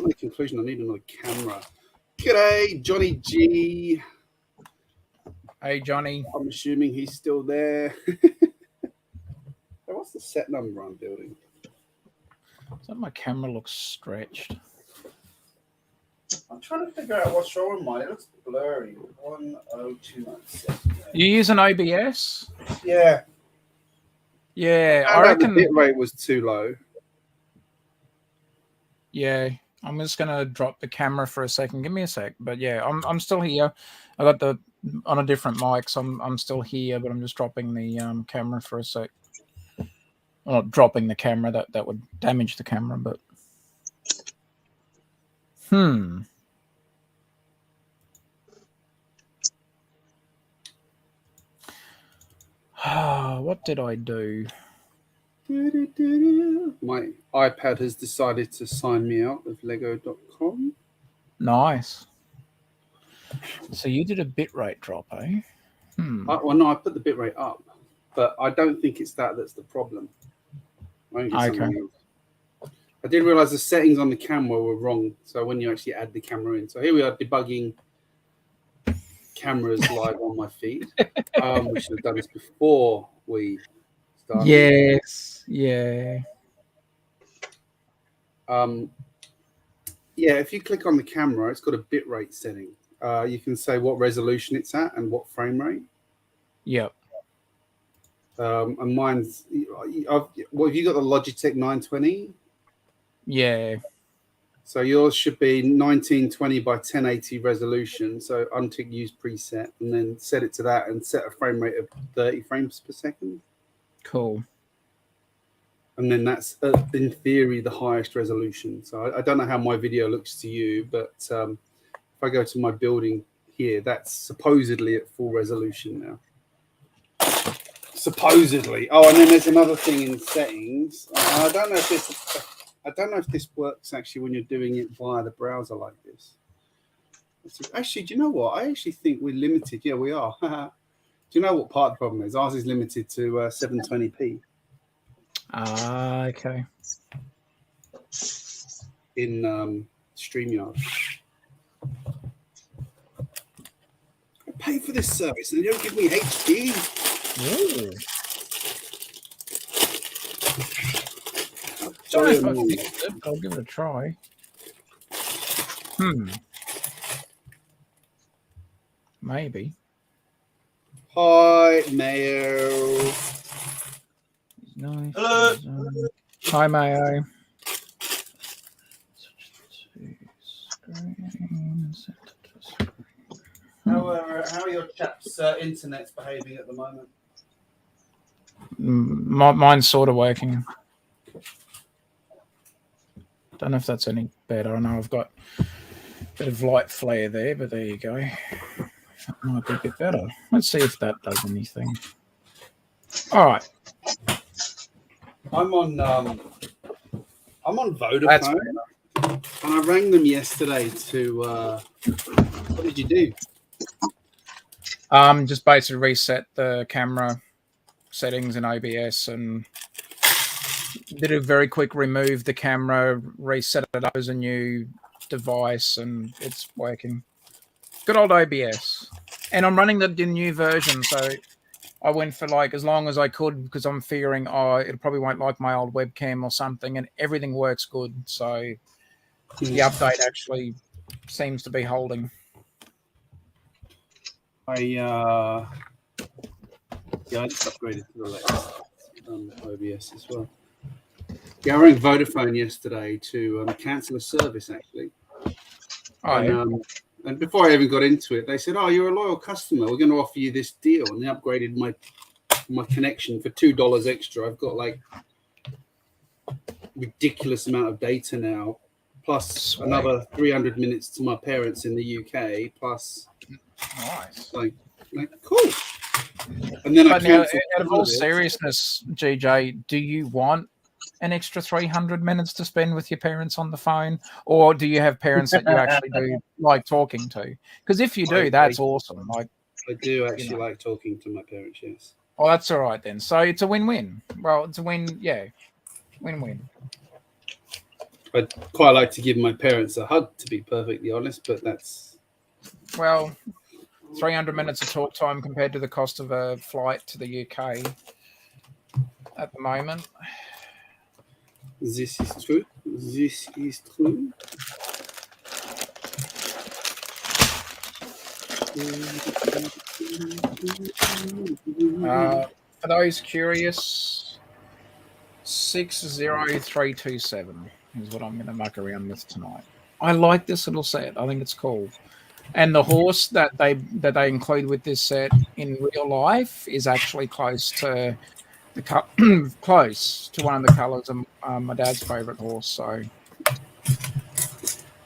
come to the conclusion I need another camera. G'day, Johnny G. Hey, Johnny. I'm assuming he's still there. What's the set number I'm building? So my camera looks stretched. I'm trying to figure out what's wrong with mine. It looks blurry. 10297. You use an OBS? Yeah. Yeah, I reckon the bit rate was too low. Yeah, I'm just gonna drop the camera for a second. Give me a sec. But yeah, I'm still here. I got the on a different mic, so I'm still here, but I'm just dropping the camera for a sec. Well, not dropping the camera, that would damage the camera, but what did I do? My iPad has decided to sign me out of Lego.com. Nice. So you did a bitrate drop, eh? Well, no, I put the bitrate up, but I don't think it's that's the problem. I did realize the settings on the camera were wrong. So when you actually add the camera in, so here we are debugging cameras live on my feed. We should have done this before we started. Yes, yeah. Yeah, if you click on the camera, it's got a bitrate setting. You can say what resolution it's at and what frame rate. Yep. And mine's, have you got the Logitech 920? Yeah. So yours should be 1920 by 1080 resolution. So untick use preset and then set it to that and set a frame rate of 30 frames per second. Cool. And then that's, in theory, the highest resolution. So I don't know how my video looks to you, but if I go to my building here, that's supposedly at full resolution now. Supposedly. Oh, and then there's another thing in settings. I don't know if this works actually when you're doing it via the browser like this. Actually, do you know what? I actually think we're limited. Yeah, we are. Do you know what part of the problem is? Ours is limited to 720p. Okay. In StreamYard. I pay for this service and they don't give me HD. Ooh. I'll give it a try. Maybe. Hi, Mayo. Nice. Hello. Hi, Mayo. How are your chaps' internets behaving at the moment? Mine's sort of working. Don't know if that's any better. I know I've got a bit of light flare there, but there you go. That might be a bit better. Let's see if that does anything. All right. I'm on Vodafone, and I rang them yesterday to. What did you do? Just basically reset the camera settings in OBS and did a very quick remove the camera, reset it up as a new device, and it's working. Good old OBS. And I'm running the new version, so I went for like as long as I could because I'm fearing, it probably won't like my old webcam or something, and everything works good. So the update actually seems to be holding. I just upgraded to the latest OBS as well. Yeah, I rang Vodafone yesterday to cancel a service actually. And before I even got into it, they said, "Oh, you're a loyal customer. We're going to offer you this deal." And they upgraded my connection for $2 extra. I've got like ridiculous amount of data now, plus another 300 minutes to my parents in the UK, plus nice. Like cool. And then but now, out of all seriousness, GJ, do you want an extra 300 minutes to spend with your parents on the phone, or do you have parents that you actually do like talking to? Because if you do, that's awesome. Like I do actually like talking to my parents. Yes. Oh, that's all right then. So it's a win-win. Well, it's a win. Yeah, win-win. I'd quite like to give my parents a hug, to be perfectly honest, but that's... Well, 300 minutes of talk time compared to the cost of a flight to the UK at the moment. This is true. This is true. For those curious, 60327 is what I'm going to muck around with tonight. I like this little set. I think it's cool. And the horse that they include with this set in real life is actually close to close to one of the colours of my dad's favourite horse. So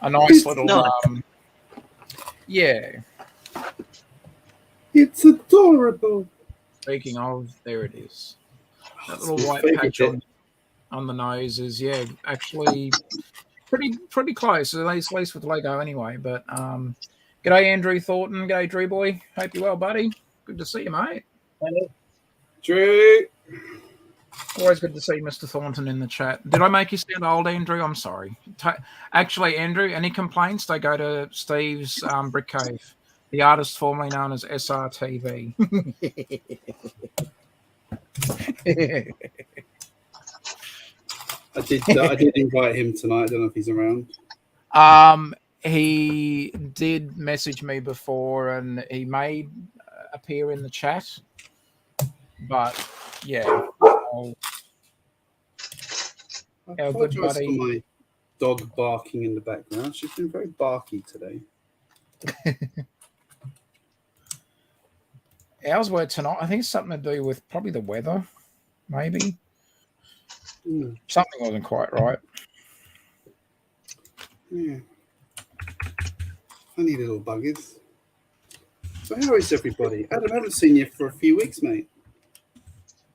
a nice little yeah. It's adorable. Speaking of, there it is. That little It's my white favourite patch bit. on the nose is actually pretty close, at least with Lego anyway. But g'day Andrew Thornton, g'day Drew boy. Hope you're well, buddy. Good to see you, mate. Drew. Always good to see Mr. Thornton in the chat. Did I make you sound old, Andrew? I'm sorry. Actually, Andrew, any complaints? They go to Steve's Brick Cave, the artist formerly known as SRTV. I did invite him tonight. I don't know if he's around. He did message me before, and he may appear in the chat. But yeah, I our good apologise buddy. for my dog barking in the background. She's been very barky today. Ours were tonight. I think it's something to do with probably the weather, maybe. Something wasn't quite right. Yeah. Funny little buggers. So how is everybody? Adam, I haven't seen you for a few weeks, mate.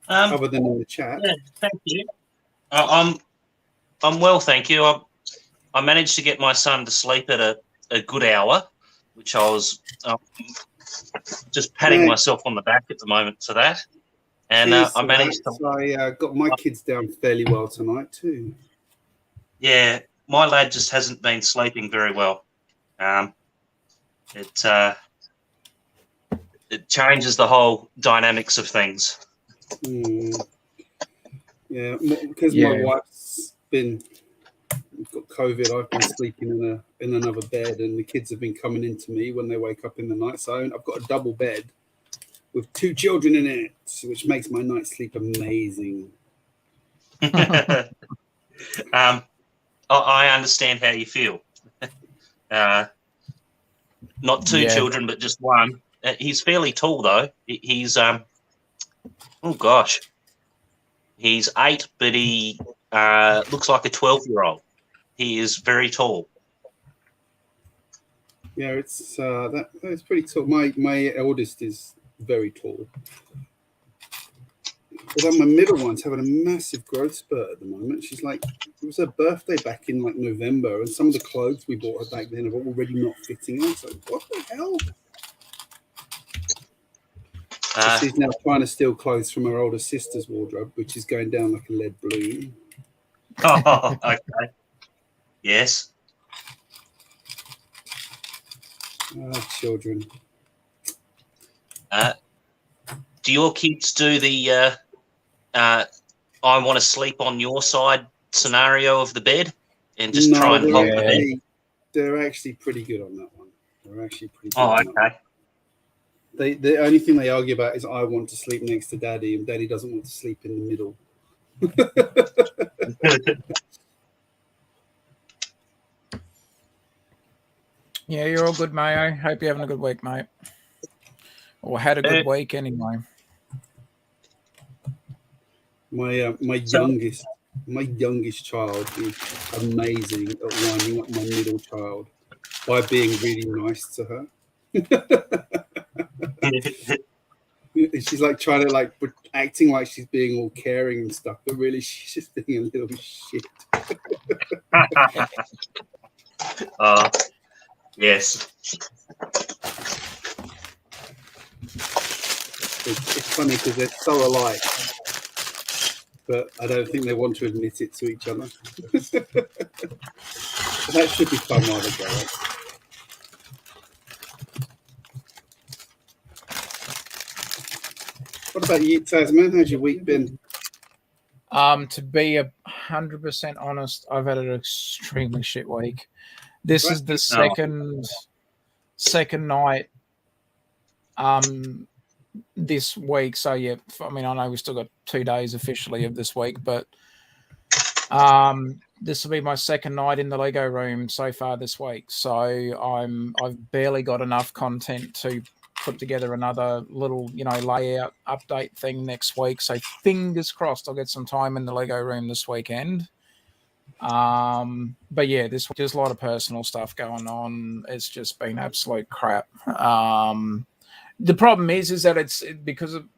Other than in the chat. Yeah, thank you. I'm well, thank you. I managed to get my son to sleep at a good hour, which I was just patting myself on the back at the moment for that. And I managed to... I got my kids down fairly well tonight too. Yeah, my lad just hasn't been sleeping very well. It changes the whole dynamics of things. Yeah, because my wife's got COVID. I've been sleeping in another bed, and the kids have been coming into me when they wake up in the night. So I've got a double bed with 2 children in it, which makes my night sleep amazing. I understand how you feel. Not 2 children, but just one. He's fairly tall, though. He's oh gosh, he's 8, but he looks like a 12-year-old. He is very tall. Yeah, it's that's pretty tall. My eldest is very tall. Although my middle one's having a massive growth spurt at the moment. She's like, it was her birthday back in like November, and some of the clothes we bought her back then are already not fitting her. So what the hell? She's now trying to steal clothes from her older sister's wardrobe, which is going down like a lead balloon. Oh, okay. Yes. Children. Do your kids do the I want to sleep on your side scenario of the bed and just try and lock the bed? They're actually pretty good on that one. They're actually pretty good. Oh, okay. The only thing they argue about is I want to sleep next to Daddy, and Daddy doesn't want to sleep in the middle. Yeah, you're all good, Mayo. Hope you're having a good week, mate. Or had a good week anyway. My youngest child is amazing at winding up my middle child by being really nice to her. She's like trying to like acting like she's being all caring and stuff, but really she's just being a little shit. Yes. It's funny because they're so alike, but I don't think they want to admit it to each other. That should be fun while they go. What about you, Tasman? How's your week been? To be 100% honest, I've had an extremely shit week. This is the second night this week. So yeah, I mean, I know we still got 2 days officially of this week, but this will be my second night in the Lego room so far this week. So I've barely got enough content to put together another little, layout update thing next week. So fingers crossed I'll get some time in the Lego room this weekend. But yeah, this week there's a lot of personal stuff going on. It's just been absolute crap. The problem is that it's because of,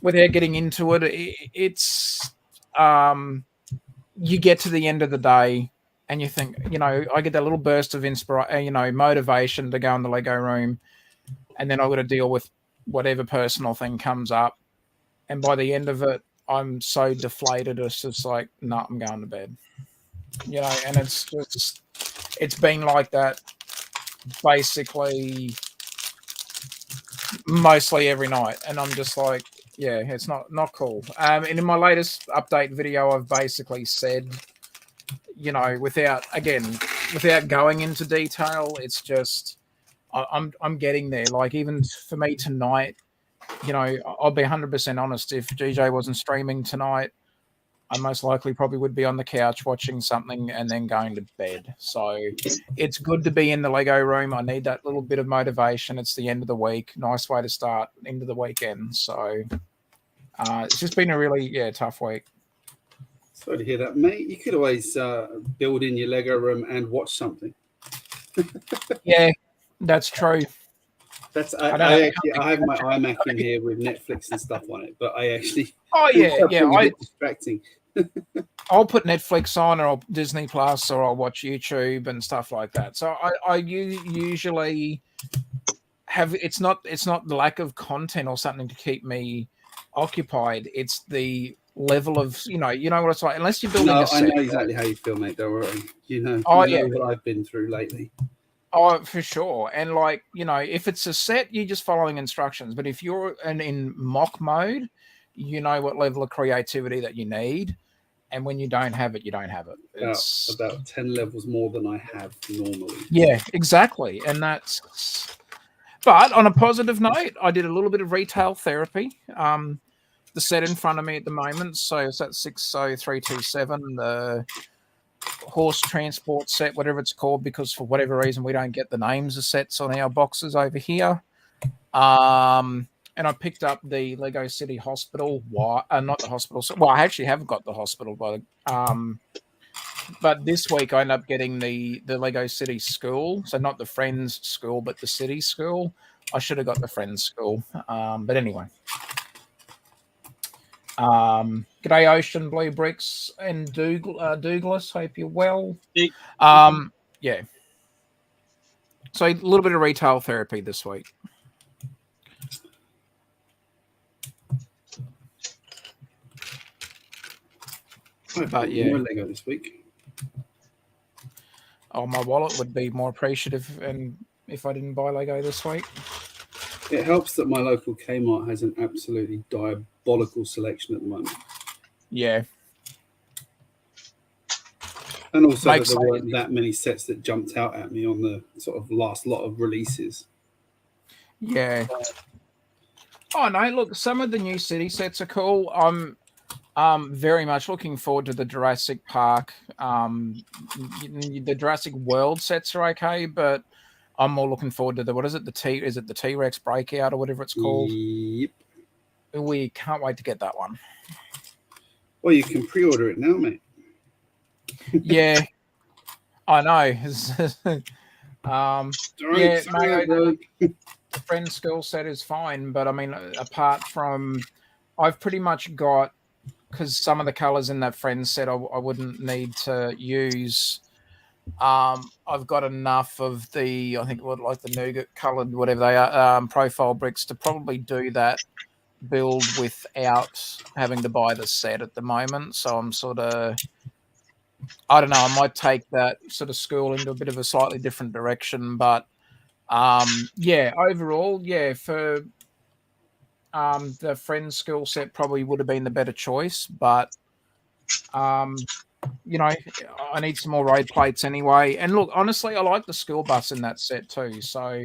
without getting into it, it's you get to the end of the day and you think, I get that little burst of inspiration, motivation to go in the Lego room, and then I've got to deal with whatever personal thing comes up. And by the end of it, I'm so deflated. It's just like, no, I'm going to bed. And it's been like that basically mostly every night. And I'm just like, yeah, it's not cool. And in my latest update video, I've basically said, without going into detail, it's just, I'm getting there. Like, even for me tonight, I'll be 100% honest. If GJ wasn't streaming tonight, I most likely probably would be on the couch watching something and then going to bed. So it's good to be in the Lego room. I need that little bit of motivation. It's the end of the week. Nice way to start into the weekend. So it's just been a really, tough week. Sorry to hear that, mate. You could always build in your Lego room and watch something. Yeah, that's true. That's I have my iMac in here with Netflix and stuff on it, but I actually a bit distracting. I'll put Netflix on, or Disney Plus, or I'll watch YouTube and stuff like that. So I usually have. It's not the lack of content or something to keep me occupied. It's the level of you know what it's like. Unless you're building a set. I know exactly how you feel, mate. Don't worry. You know what I've been through lately. Oh, for sure. And if it's a set, you're just following instructions. But if you're in mock mode, you know what level of creativity that you need. And when you don't have it, you don't have it. It's about 10 levels more than I have normally. Yeah, exactly. And but on a positive note, I did a little bit of retail therapy. The set in front of me at the moment, so it's at 60327, the horse transport set, whatever it's called, because for whatever reason we don't get the names of sets on our boxes over here. And I picked up the Lego City Hospital. Not the hospital. Well, I actually have got the hospital, but this week I ended up getting the Lego City School. So not the Friends School, but the City School. I should have got the Friends School. But anyway. G'day, Ocean Blue Bricks and Douglas. Hope you're well. Yeah. So a little bit of retail therapy this week. But yeah, more Lego this week. Oh, my wallet would be more appreciative, and if I didn't buy Lego this week. It helps that my local Kmart has an absolutely diabolical selection at the moment. Yeah. And also that there weren't that many sets that jumped out at me on the sort of last lot of releases. Yeah. Oh, no, look, some of the new city sets are cool. I'm very much looking forward to the Jurassic Park. The Jurassic World sets are okay, but I'm more looking forward to the T-Rex Breakout or whatever it's called? Yep. We can't wait to get that one. Well, you can pre-order it now, mate. Yeah, I know. The Friend School set is fine, but I mean, apart from, I've pretty much got, because some of the colors in that Friends set I wouldn't need to use. I've got enough of the, I think, like the nougat colored, whatever they are, profile bricks to probably do that build without having to buy the set at the moment. So I'm sort of I don't know. I might take that sort of school into a bit of a slightly different direction, but yeah, overall, yeah, for the friend's skill set probably would have been the better choice, but you know, I need some more road plates anyway. And look, honestly, I like the school bus in that set too. So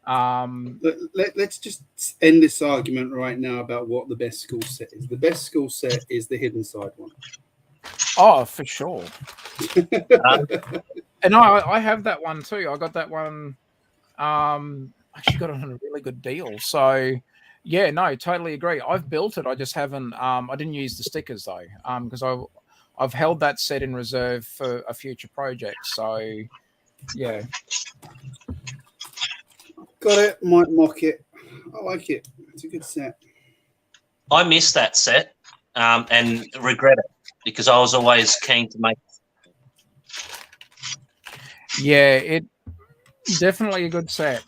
let's just end this argument right now about what the best school set is. The best school set is the hidden side one. Oh, for sure. And I have that one too. I got that one. Actually got it on a really good deal. So yeah, no, totally agree. I've built it. I just haven't. I didn't use the stickers though, because I've held that set in reserve for a future project. So yeah. Got it. Might mock it. I like it. It's a good set. I missed that set and regret it because I was always keen to make. Yeah, it definitely a good set.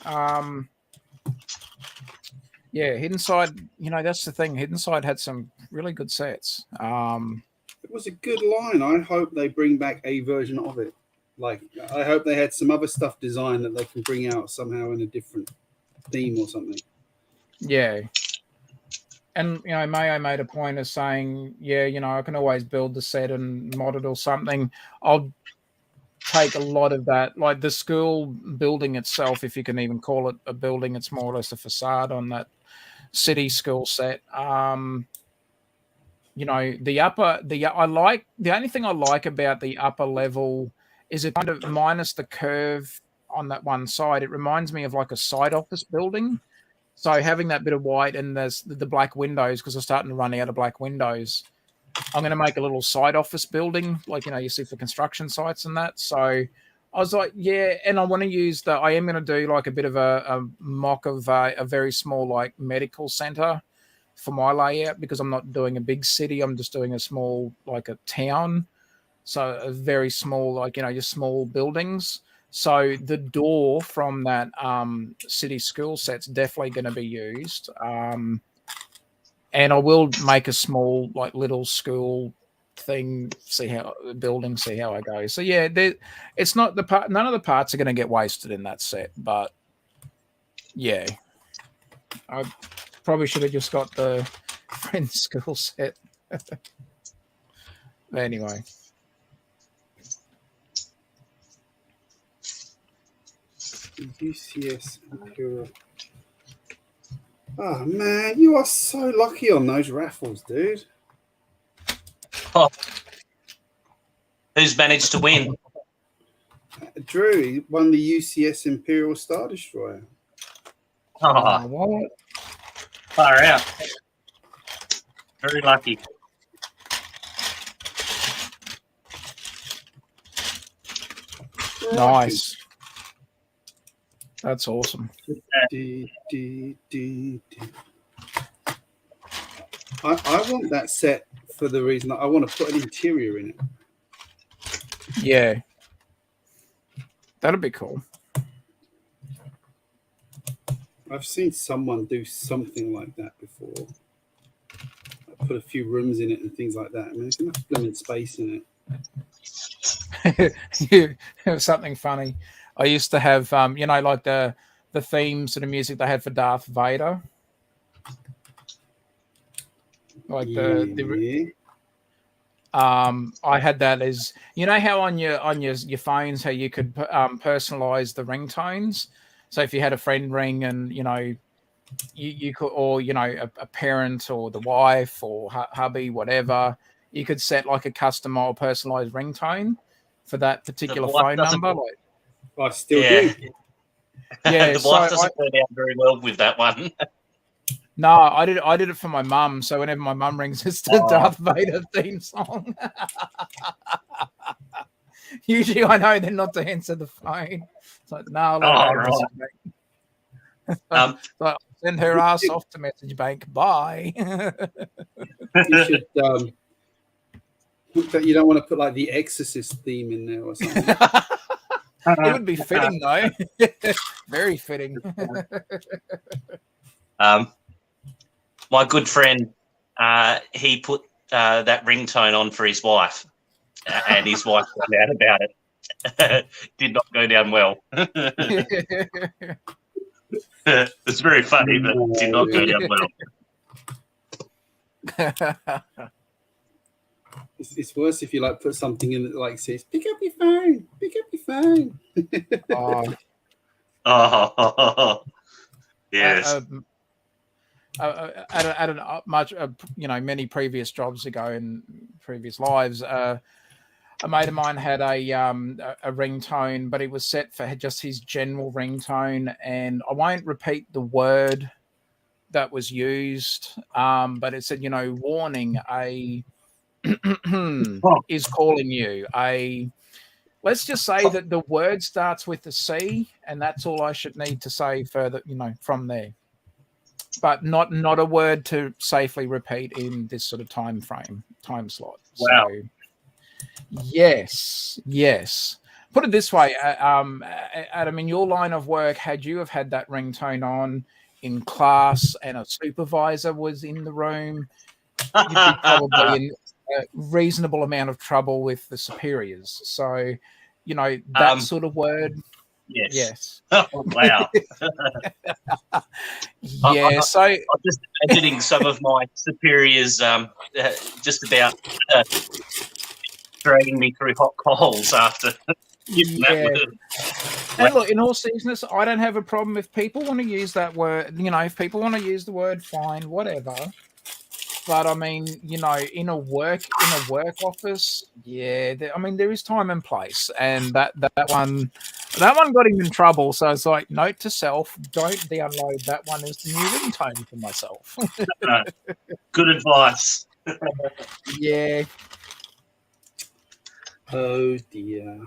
Yeah, Hidden Side, you know, that's the thing. Hidden Side had some really good sets. It was a good line. I hope they bring back a version of it. Like, I hope they had some other stuff designed that they can bring out somehow in a different theme or something. Yeah. And, you know, Mayo made a point of saying, yeah, you know, I can always build the set and mod it or something. I'll take a lot of that. Like the school building itself, if you can even call it a building, it's more or less a facade on that city school set. You know, the only thing I like about the upper level is it kind of minus the curve on that one side. It reminds me of like a side office building. So having that bit of white and there's the black windows, because I'm starting to run out of black windows, I'm going to make a little side office building, like, you know, you see for construction sites and that. So I was like, yeah, and I want to use I am going to do like a bit of a mock of a very small like medical center for my layout, because I'm not doing a big city. I'm just doing a small, like a town. So a very small, like, you know, just small buildings. So the door from that city school set's definitely going to be used. And I will make a small, like, little school thing, see how I go. So yeah, it's not the part. None of the parts are going to get wasted in that set. But yeah, I probably should have just got the friend school set. But anyway. UCS Imperial. Oh man, you are so lucky on those raffles, dude. Oh. Who's managed to win? Drew, he won the UCS Imperial Star Destroyer. Oh, What? far out. Very lucky. Nice. That's awesome. I want that set for the reason that I want to put an interior in it. Yeah. That'd be cool. I've seen someone do something like that before. I put a few rooms in it and things like that. I mean, there's enough blooming space in It was something funny. I used to have, you know, like the themes and the music they had for Darth Vader. Like it. I had that as, you know how on your phones how you could personalize the ringtones. So if you had a friend ring and, you know, you could, or, you know, a parent or the wife or hubby, whatever, you could set like a custom or personalized ringtone for that particular phone number. Like, I still do. Yeah, the wife doesn't turn out very well with that one. No, I did it for my mum. So whenever my mum rings, it's the Darth Vader theme song. Usually, I know they're not to answer the phone. It's like, no, right. So I'll send her ass off to message bank. Bye. You should. You don't want to put like the Exorcist theme in there or something. It would be fitting, though. Very fitting. My good friend, he put that ringtone on for his wife, and his wife found out about it. Did not go down well. It's very funny, but did not go down well. It's worse if you like put something in that like says, "Pick up your phone, pick up your phone." Oh, yes. At a much, many previous jobs ago in previous lives, a mate of mine had a ringtone, but it was set for just his general ringtone, and I won't repeat the word that was used, but it said, warning, a is calling you. Let's just say that the word starts with the C, and that's all I should need to say further, from there. But not a word to safely repeat in this sort of time slot. Wow. So, yes. Put it this way, Adam, in your line of work, had you have had that ringtone on in class and a supervisor was in the room, you'd be probably in a reasonable amount of trouble with the superiors. So, that sort of word. Yes. Oh, wow. Yeah. So I'm just imagining some of my superiors just about dragging me through hot coals after. Yeah. And look, in all seriousness, I don't have a problem if people want to use that word. If people want to use the word, fine, whatever. But I mean, in a work office, there is time and place, and that one got him in trouble. So it's like, note to self: don't download that one as the new ringtone for myself. Good advice. Yeah. Oh dear.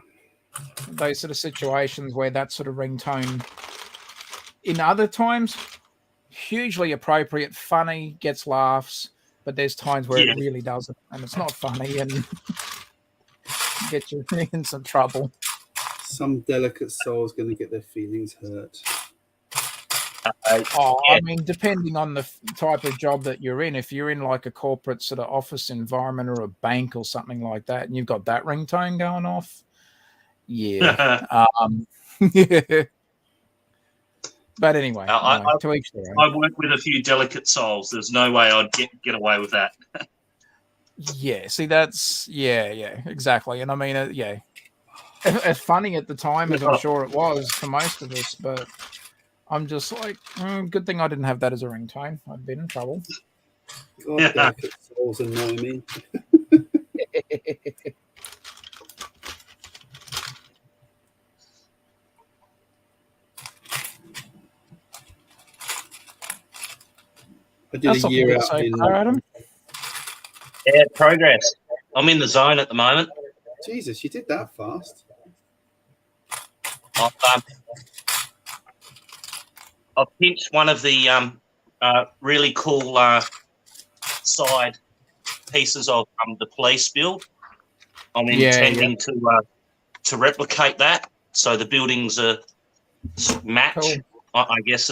Those sort of situations where that sort of ringtone, in other times, hugely appropriate, funny, gets laughs. But there's times where it really doesn't, and it's not funny, and get you in some trouble. Some delicate soul's going to get their feelings hurt. I mean, depending on the type of job that you're in, if you're in like a corporate sort of office environment or a bank or something like that, and you've got that ringtone going off, yeah. Yeah. But anyway, to each their own. I work with a few delicate souls. There's no way I'd get away with that. Yeah, see, that's exactly. And I mean, as funny at the time as I'm sure it was for most of us, but I'm just like, good thing I didn't have that as a ringtone. I'd been in trouble. God, delicate souls annoy me. I did a year out in Adam. Yeah, progress. I'm in the zone at the moment. Jesus, you did that fast. I've pinched one of the really cool side pieces of the police build. I'm intending to replicate that, so the buildings are match. Cool. I guess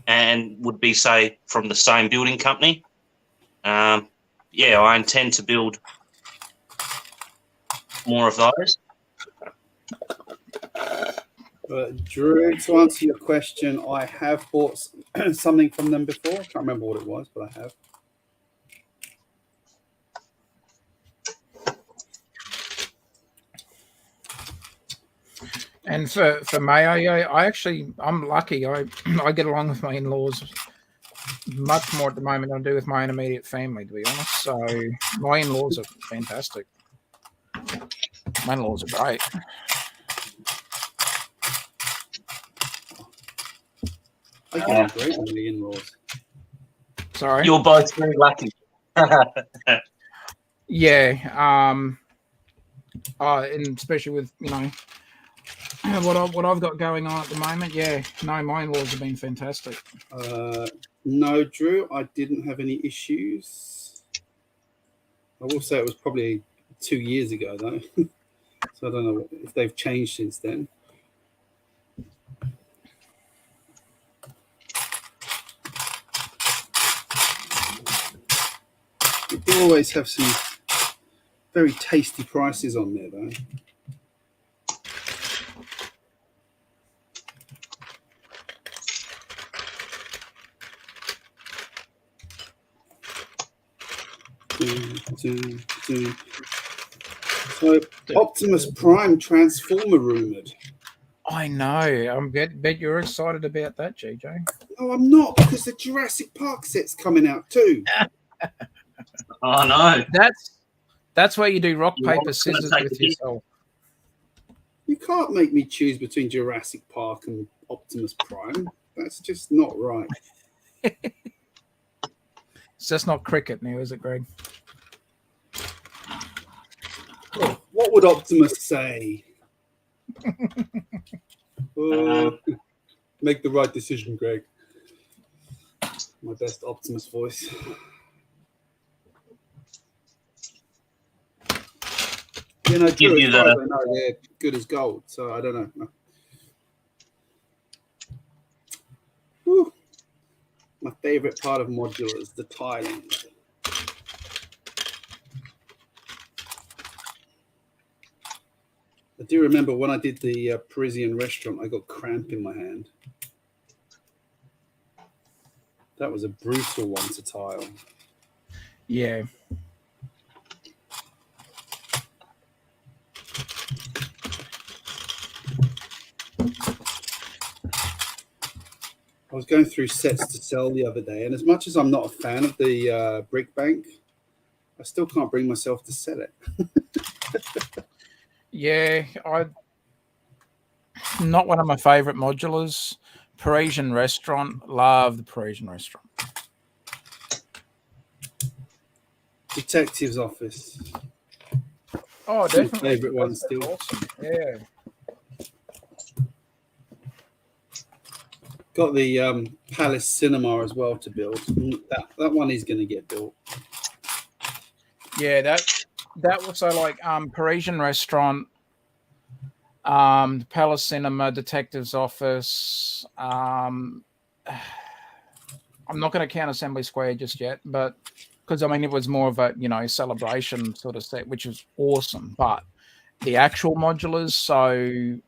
and would be, say, from the same building company. I intend to build more of those. Drew, to answer your question, I have bought something from them before. I can't remember what it was, but I have. And for May, I'm lucky. I get along with my in-laws much more at the moment than I do with my own immediate family, to be honest. So my in-laws are fantastic. My in-laws are great. I get great with the in-laws. Sorry? You're both very lucky. Yeah. And especially with, what I've got going on at the moment, my in-laws have been fantastic. No, Drew, I didn't have any issues. I will say it was probably 2 years ago, though. So I don't know if they've changed since then. You do always have some Very tasty prices on there, though. So Optimus Prime Transformer rumored. I know. Bet you're excited about that, GJ. No, I'm not, because the Jurassic Park set's coming out too. Oh no. That's where you do rock, You're paper, gonna scissors take with the hit. yourself. You can't make me choose between Jurassic Park and Optimus Prime. That's just not right. It's just not cricket now, is it, Greg? Oh, what would Optimus say? Make the right decision, Greg. My best Optimus voice. You know, Drew, as far as I know, they're good as gold, so I don't know. Whew. My favourite part of Modulars, the tiling. I do remember when I did the Parisian restaurant, I got cramp in my hand. That was a brutal one to tile. Yeah. I was going through sets to sell the other day, and as much as I'm not a fan of the brick bank, I still can't bring myself to sell it. Yeah, not one of my favorite modulars. Parisian restaurant, love the Parisian restaurant. Detective's office. Oh, definitely. My favorite one still. Awesome. Yeah. Got the Palace Cinema as well to build. That one is going to get built. Yeah, that was so like Parisian restaurant, Palace Cinema, Detective's office. I'm not going to count Assembly Square just yet, but because I mean it was more of a celebration sort of set, which is awesome. But the actual modulars, so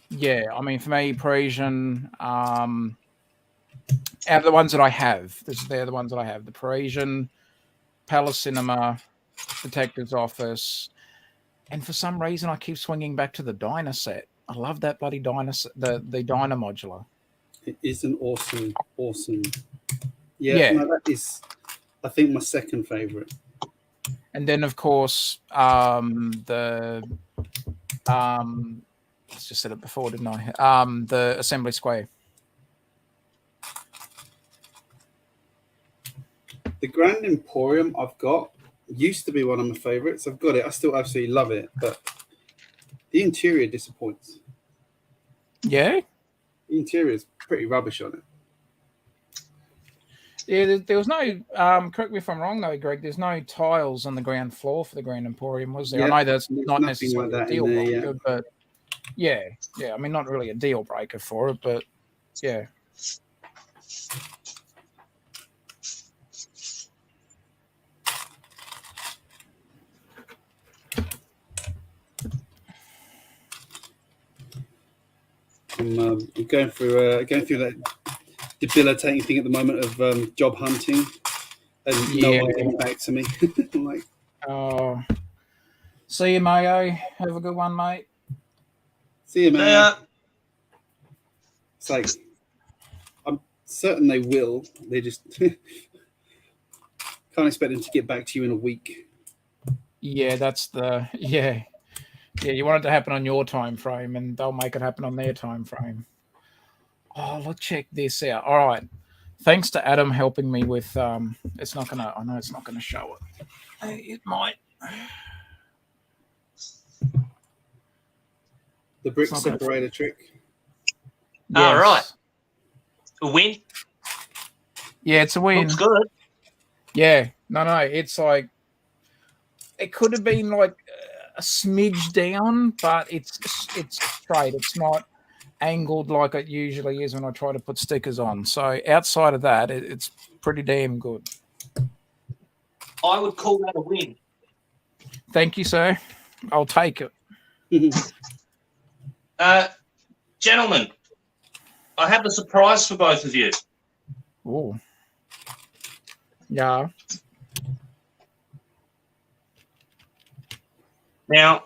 yeah, I mean for me, Parisian, out of the ones that I have, they're the ones that I have: the Parisian, Palace Cinema, Detective's office, and for some reason I keep swinging back to the Diner set. I love that bloody Diner, the Diner modular. It is an awesome. Yeah. No, that is, I think, my second favorite. And then of course the I just said it before, didn't I? The Assembly Square. The Grand Emporium I've got used to be one of my favorites. I've got it. I still absolutely love it, but the interior disappoints. Yeah? The interior is pretty rubbish on it. Yeah, there was no, correct me if I'm wrong though, Greg, there's no tiles on the ground floor for the Grand Emporium, was there? Yeah, I know that's not necessarily like that a deal there, breaker, but yeah, I mean, not really a deal breaker for it, but yeah. I'm going through that debilitating thing at the moment of job hunting, and no one getting back to me. I'm like, oh, see you, Mayo. Have a good one, mate. See you, man. It's like, I'm certain they will. They just can't expect them to get back to you in a week. Yeah, that's the yeah. You want it to happen on your time frame, and they'll make it happen on their time frame. Oh, let's check this out. All right, thanks to Adam helping me with. It's not gonna. I know it's not gonna show it. It might. The brick separator trick. Yes. All right. A win. Yeah, it's a win. Looks good. Yeah. No. It's like it could have been like a smidge down, but it's straight. It's not angled like it usually is when I try to put stickers on. So outside of that, it's pretty damn good. I would call that a win. Thank you, sir. I'll take it. Gentlemen, I have a surprise for both of you. Oh. Yeah. Now,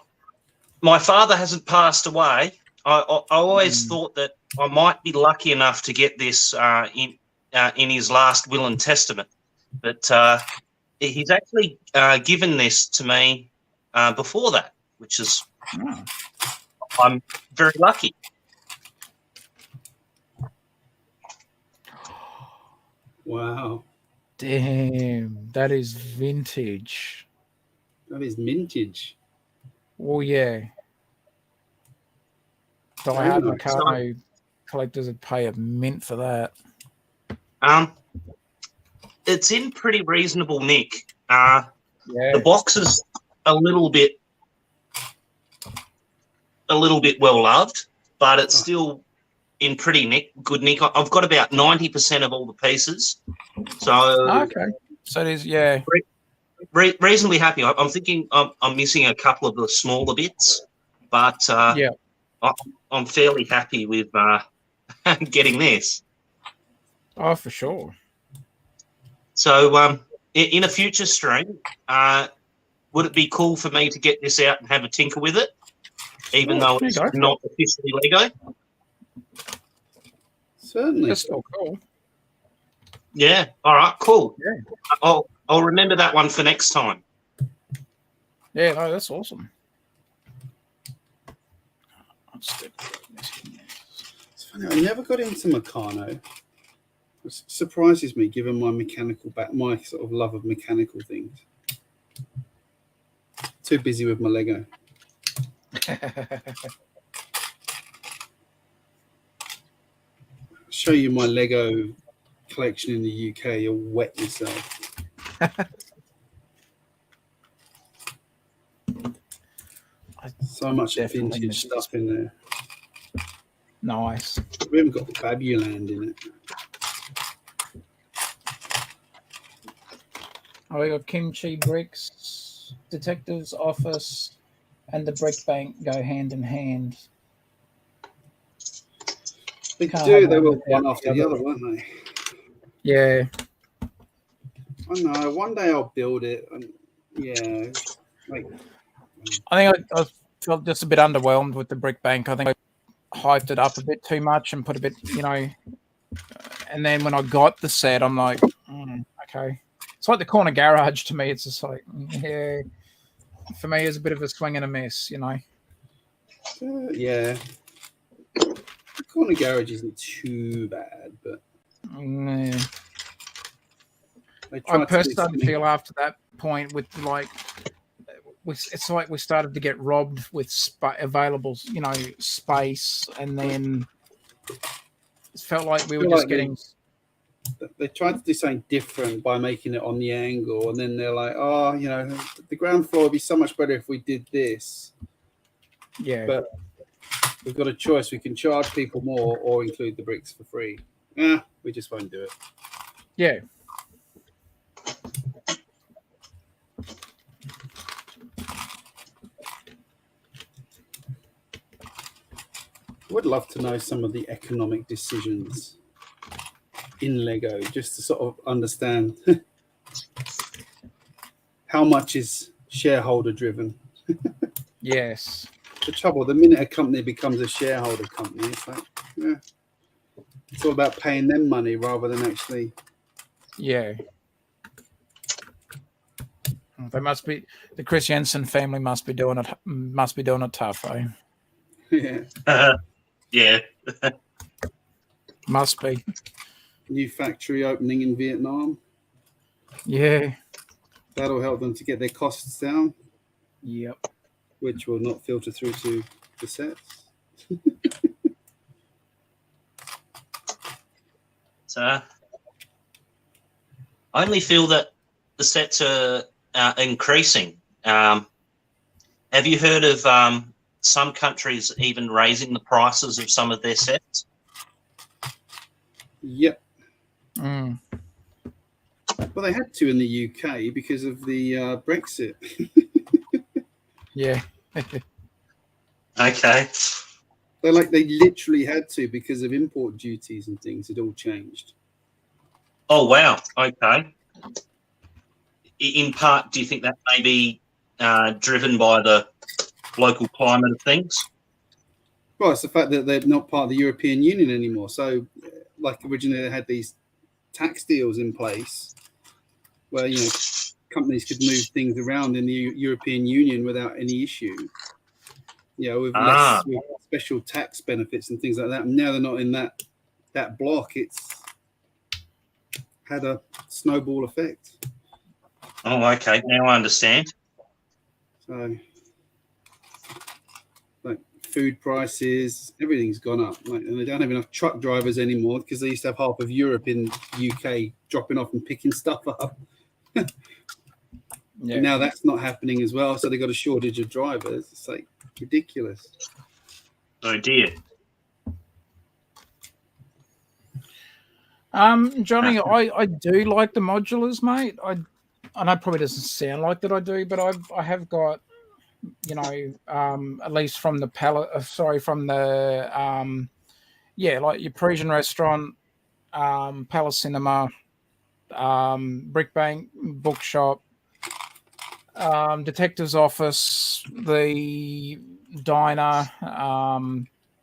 my father hasn't passed away. I always thought that I might be lucky enough to get this in his last will and testament, but he's actually given this to me before that, which is I'm very lucky. Wow. Damn, that is vintage. That is mintage. Oh, yeah. So I have Meccano collectors that pay a mint for that. It's in pretty reasonable nick. Yeah. The box is a little bit well loved, but it's still in pretty good nick. I've got about 90% of all the pieces. So okay. So it is, yeah. Reasonably happy. I'm thinking I'm missing a couple of the smaller bits, but yeah, I'm fairly happy with getting this. Oh, for sure. So in a future stream, would it be cool for me to get this out and have a tinker with it, even though it's not officially Lego? Certainly. That's still cool. Yeah. All right. Cool. Yeah. I'll remember that one for next time. Yeah. No, that's awesome. It's funny. I never got into Meccano. It surprises me, given my my sort of love of mechanical things. Too busy with my Lego. Show you my Lego collection in the UK. You'll wet yourself. So much vintage stuff in there. Nice. We haven't got Babuland in it. Oh, we got GJBricks, Detective's Office, and the Brick Bank go hand in hand. They do. They were one after the other, weren't they? Yeah. I know. One day I'll build it. And yeah. Like, I think I felt just a bit underwhelmed with the Brick Bank. I think I hyped it up a bit too much and put a bit, and then when I got the set, I'm like, okay. It's like the corner garage to me. It's just like, yeah. For me, it's a bit of a swing and a miss, yeah. The corner garage isn't too bad, but I personally started to feel after that point with it's like we started to get robbed with available, space, and then it felt like we were just getting. They tried to do something different by making it on the angle, and then they're like, "Oh, the ground floor would be so much better if we did this." Yeah, but we've got a choice. We can charge people more or include the bricks for free. We just won't do it. Yeah. I would love to know some of the economic decisions in Lego, just to sort of understand how much is shareholder driven. Yes. The trouble, the minute a company becomes a shareholder company, it's like, it's all about paying them money rather than actually. Yeah. They must be, the Chris Jensen family must be doing it tough, eh? Yeah. Yeah. Must be. New factory opening in Vietnam. Yeah. That'll help them to get their costs down. Yep. Which will not filter through to the sets. So I only feel that the sets are increasing. Have you heard of some countries even raising the prices of some of their sets? Yep. Mm. Well, they had to in the UK because of the Brexit. Yeah. Okay. They literally had to because of import duties and things. It all changed. Oh wow. Okay. In part, do you think that may be driven by the local climate of things? Well, it's the fact that they're not part of the European Union anymore. So, like originally, they had these tax deals in place where companies could move things around in the European Union without any issue. With less with special tax benefits and things like that. And now they're not in that block. It's had a snowball effect. Oh, okay. Now I understand. So, like food prices, everything's gone up. And they don't have enough truck drivers anymore because they used to have half of Europe in UK dropping off and picking stuff up. Yeah. And now that's not happening as well. So they've got a shortage of drivers. It's like ridiculous. Oh dear. Johnny, I do like the modulars, mate. I know it probably doesn't sound like that I do, but I have got, at least from the like your Parisian restaurant, Palace Cinema, Brick Bank Bookshop, Detective's Office, the Diner,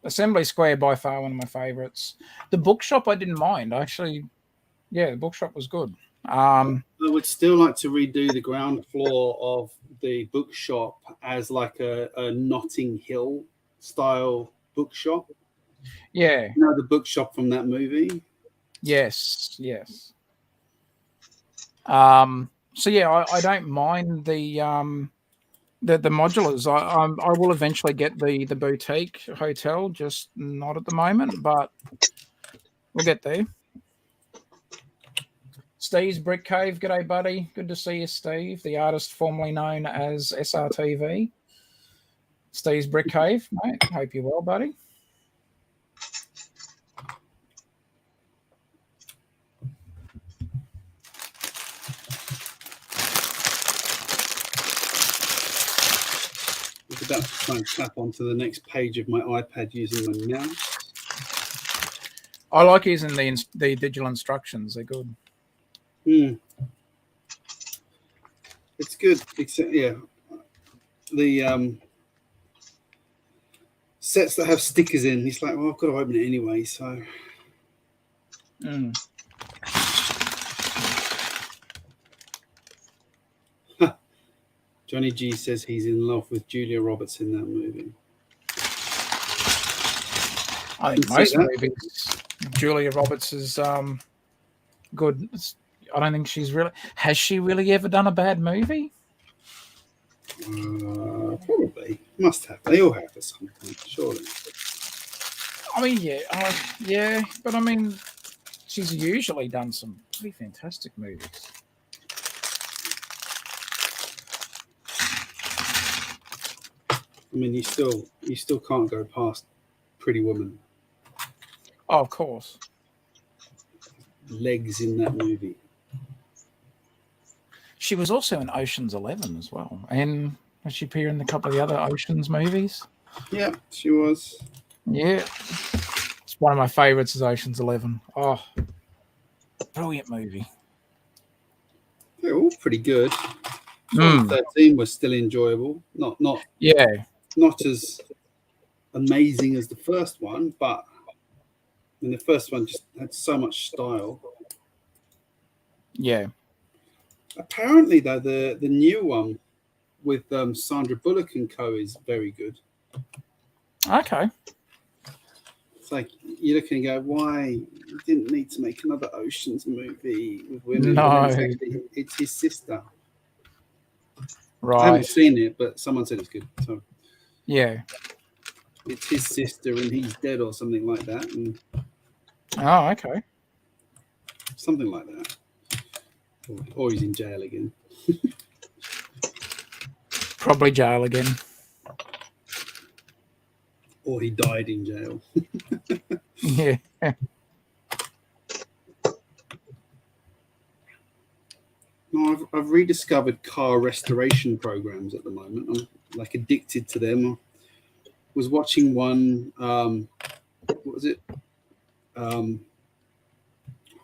Assembly Square, by far one of my favourites. The bookshop I didn't mind. Actually, yeah, the bookshop was good. I would still like to redo the ground floor of the bookshop as like a Notting Hill style bookshop. Yeah. The bookshop from that movie. Yes. So yeah, I don't mind the modulars. I will eventually get the boutique hotel, just not at the moment, but we'll get there. Steve's Brick Cave, g'day buddy. Good to see you, Steve, the artist formerly known as SRTV. Steve's Brick Cave, mate. Hope you're well, buddy. I'm about to try and tap onto the next page of my iPad using my mouse. I like using the digital instructions. They're good. It's good, except the sets that have stickers in. It's like, well, I've got to open it anyway, so. Johnny G says he's in love with Julia Roberts in that movie. I think most movies, Julia Roberts is good. I don't think has she really ever done a bad movie? Probably. Must have. They all have at some point, surely. I mean, yeah, but I mean, she's usually done some pretty fantastic movies. I mean, you still can't go past Pretty Woman. Oh, of course. Legs in that movie. She was also in Ocean's 11 as well, and she appeared in a couple of the other Ocean's movies. Yeah, she was. Yeah, it's one of my favorites. Is Ocean's 11. Oh, brilliant movie. They're all pretty good. 13 was still enjoyable. Not as amazing as the first one, but the first one just had so much style. Yeah. Apparently, though, the new one with Sandra Bullock and co is very good. Okay. It's like you look and go, why you didn't need to make another Ocean's movie with women? No, it's his sister. Right. I haven't seen it, but someone said it's good. So yeah, it's his sister and he's dead or something like that. And oh, okay. Something like that. Or he's in jail again. Probably jail again. Or he died in jail. Yeah. No, I've rediscovered car restoration programs at the moment. like addicted to them. I was watching one. What was it?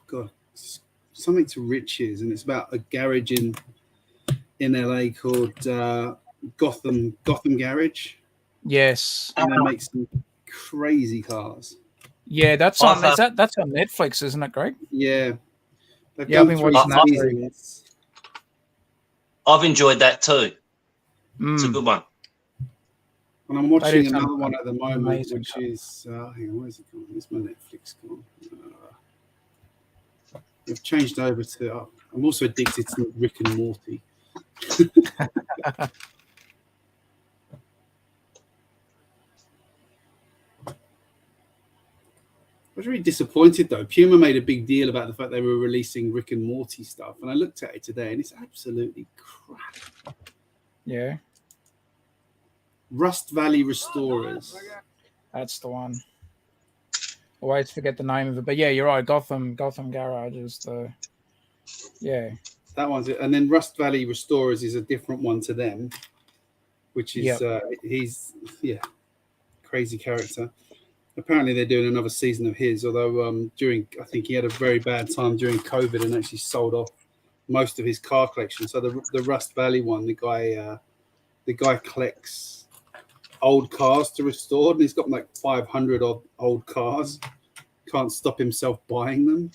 God, something to riches, and it's about a garage in LA called Gotham Garage. Yes. And they make some crazy cars. Yeah, that's on. That's on Netflix, isn't it, Greg? Yeah. I've been watching that. seasons. I've enjoyed that too. It's a good one. And I'm watching another one at the moment, which is hang on, where's it gone? Where's my Netflix gone? I've changed over to. I'm also addicted to Rick and Morty. I was really disappointed though. Puma made a big deal about the fact they were releasing Rick and Morty stuff, and I looked at it today, and it's absolutely crap. Yeah. Rust Valley Restorers. That's the one. Always forget the name of it, but yeah, you're right. Gotham Garage is the. Yeah. That one's it, and then Rust Valley Restorers is a different one to them, which is he's crazy character. Apparently they're doing another season of his, although I think he had a very bad time during COVID and actually sold off most of his car collection. So the Rust Valley one, the guy collects old cars to restore, and he's got like 500 old cars. Can't stop himself buying them.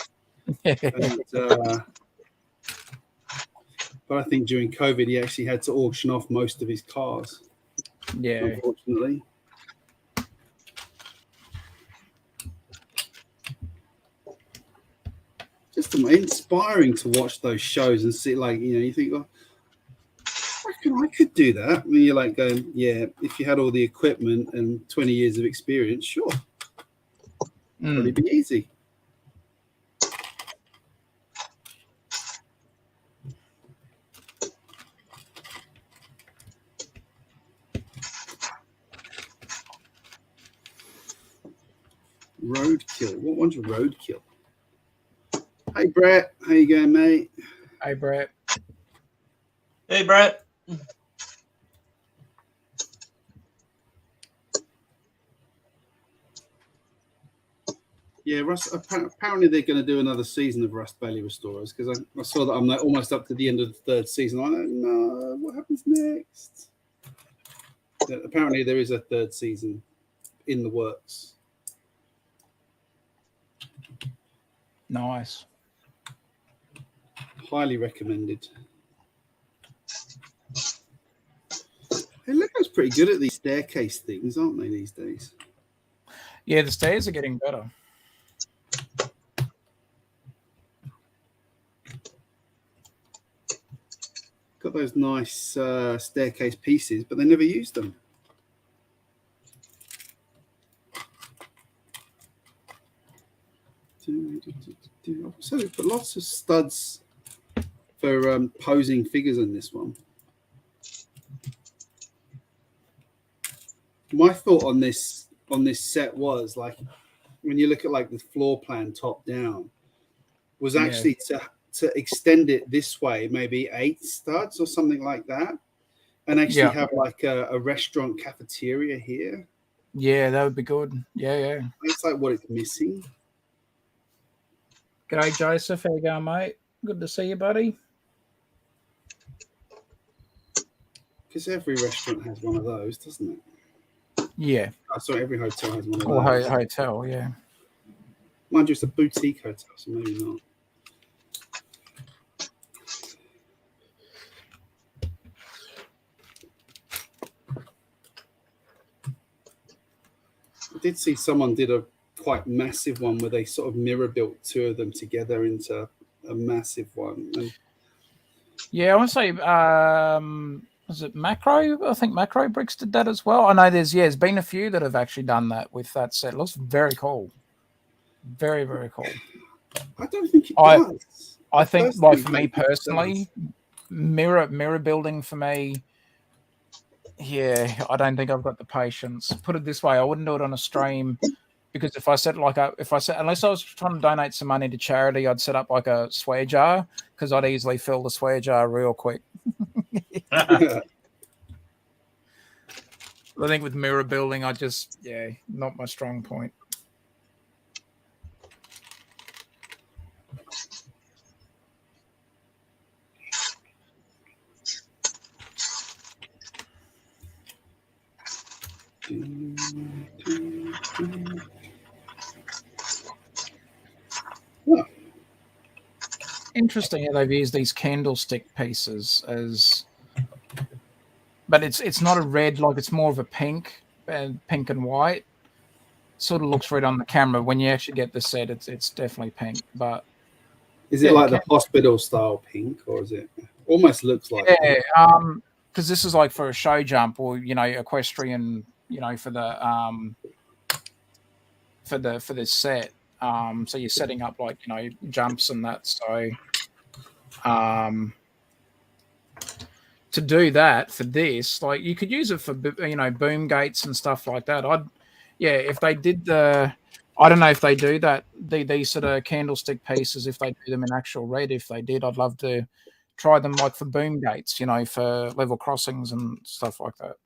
But I think during COVID he actually had to auction off most of his cars. Yeah, unfortunately. Just inspiring to watch those shows and see, like, you think, well, I reckon I could do that. I mean, you're like going, yeah, if you had all the equipment and 20 years of experience, sure. Probably be easy. Roadkill. What one's Roadkill? Hey, Brett. How you going, mate? Hey, Brett. Hey, Brett. Yeah, apparently they're going to do another season of Rust Valley Restorers, because I saw that I'm like almost up to the end of the third season. I don't know what happens next. Yeah, apparently there is a third season in the works. Nice. Highly recommended. Hey, Lego's pretty good at these staircase things, aren't they, these days? Yeah, the stairs are getting better. Got those nice staircase pieces, but they never use them. So they put lots of studs for posing figures in this one. My thought on this set was, like, when you look at like the floor plan top down, was actually to extend it this way, maybe 8 studs or something like that, and actually have like a restaurant cafeteria here. Yeah, that would be good. Yeah. That's like what it's missing. G'day, Joseph. How you going, mate? Good to see you, buddy. Because every restaurant has one of those, doesn't it? Yeah. Oh, sorry, every hotel has one of or those. Hotel, yeah. Mind you, it's a boutique hotel, so maybe not. I did see someone did a quite massive one where they sort of mirror built 2 of them together into a massive one. And yeah, I want to say, was it Macro? I think GJBricks did that as well. I know there's been a few that have actually done that with that set. It looks very cool. Very, very cool. I don't think it does. I think, like, for me personally, mirror building for me, yeah, I don't think I've got the patience. Put it this way, I wouldn't do it on a stream, because if I set unless I was trying to donate some money to charity, I'd set up like a swear jar, because I'd easily fill the swear jar real quick. I think with mirror building, not my strong point. Interesting how they've used these candlestick pieces but it's not a red, like it's more of a pink and white. Sort of looks red on the camera. When you actually get the set, it's definitely pink. But is it like the hospital style pink, or is it almost looks like? Yeah, because this is like for a show jump or equestrian, for this set. So you're setting up like jumps and that. So to do that for this, like you could use it for boom gates and stuff like that. If they did I don't know if they do that, these sort of candlestick pieces, if they do them in actual red. If they did, I'd love to try them like for boom gates, for level crossings and stuff like that.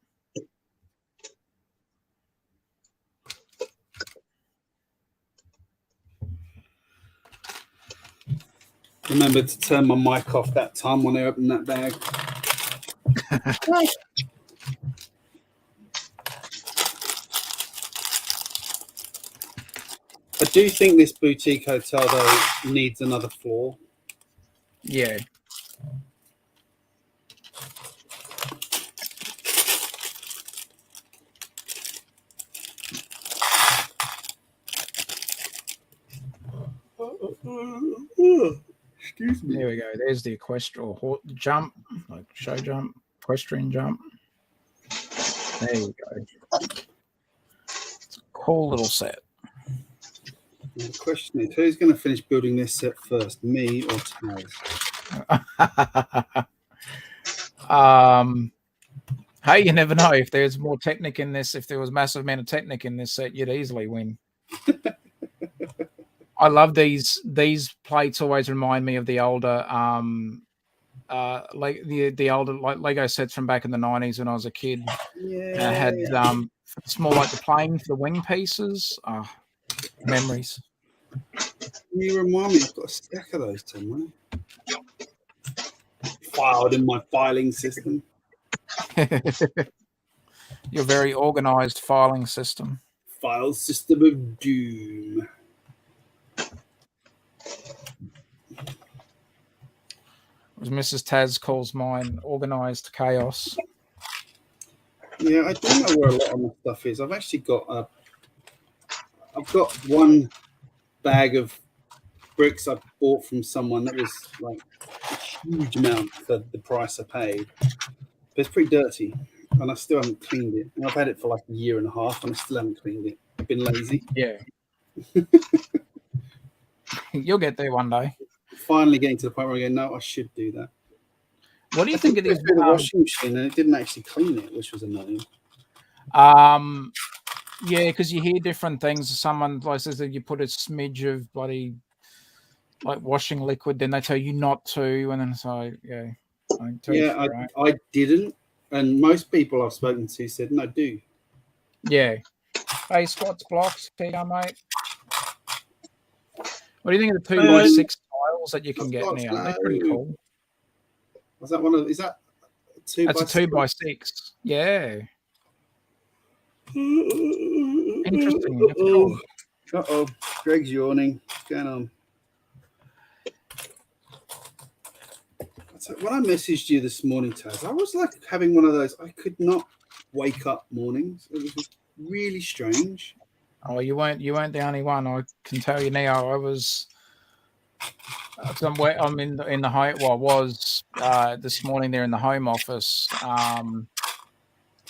Remember to turn my mic off that time when I opened that bag. I do think this boutique hotel though needs another floor. Yeah. Excuse me. There we go. There's the equestrian jump, like show jump, equestrian jump. There you go. It's a cool little set. The question is, who's going to finish building this set first, me or Taz? Hey, you never know. If there's more Technic in this, if there was a massive amount of Technic in this set, you'd easily win. I love these plates. Always remind me of the older, like the older like Lego sets from back in the 90s when I was a kid. Yeah, I had it's more like the plane for the wing pieces. Memories. You remind me. I've got a stack of those somewhere. Filed in my filing system. Your very organized filing system. File system of doom. As Mrs. Taz calls mine, organized chaos. Yeah, I don't know where a lot of my stuff is. I've actually got I've got one bag of bricks I bought from someone that was like a huge amount for the price I paid. But it's pretty dirty, and I still haven't cleaned it. And I've had it for like a year and a half, and I still haven't cleaned it. I've been lazy. Yeah. You'll get there one day. Finally getting to the point where I go, no, I should do that. What do you think it is? With the washing machine, and it didn't actually clean it, which was annoying. Yeah, because you hear different things. Someone like says that you put a smidge of bloody like washing liquid, then they tell you not to, and then it's like, yeah. I didn't, and most people I've spoken to said no, do. Yeah. Hey, squats, blocks, here, mate. What do you think of the 2x6 tiles that you can get now? They're pretty cool. Was that one of? Is that 2x6? That's a 2x6. Yeah. Interesting. That's cool. Uh-oh. Greg's yawning. What's going on? So when I messaged you this morning, Taz, I was like having one of those. I could not wake up mornings. It was really strange. Oh, you weren't the only one. I can tell you now. I was. I'm in the home. Well, I was this morning there in the home office,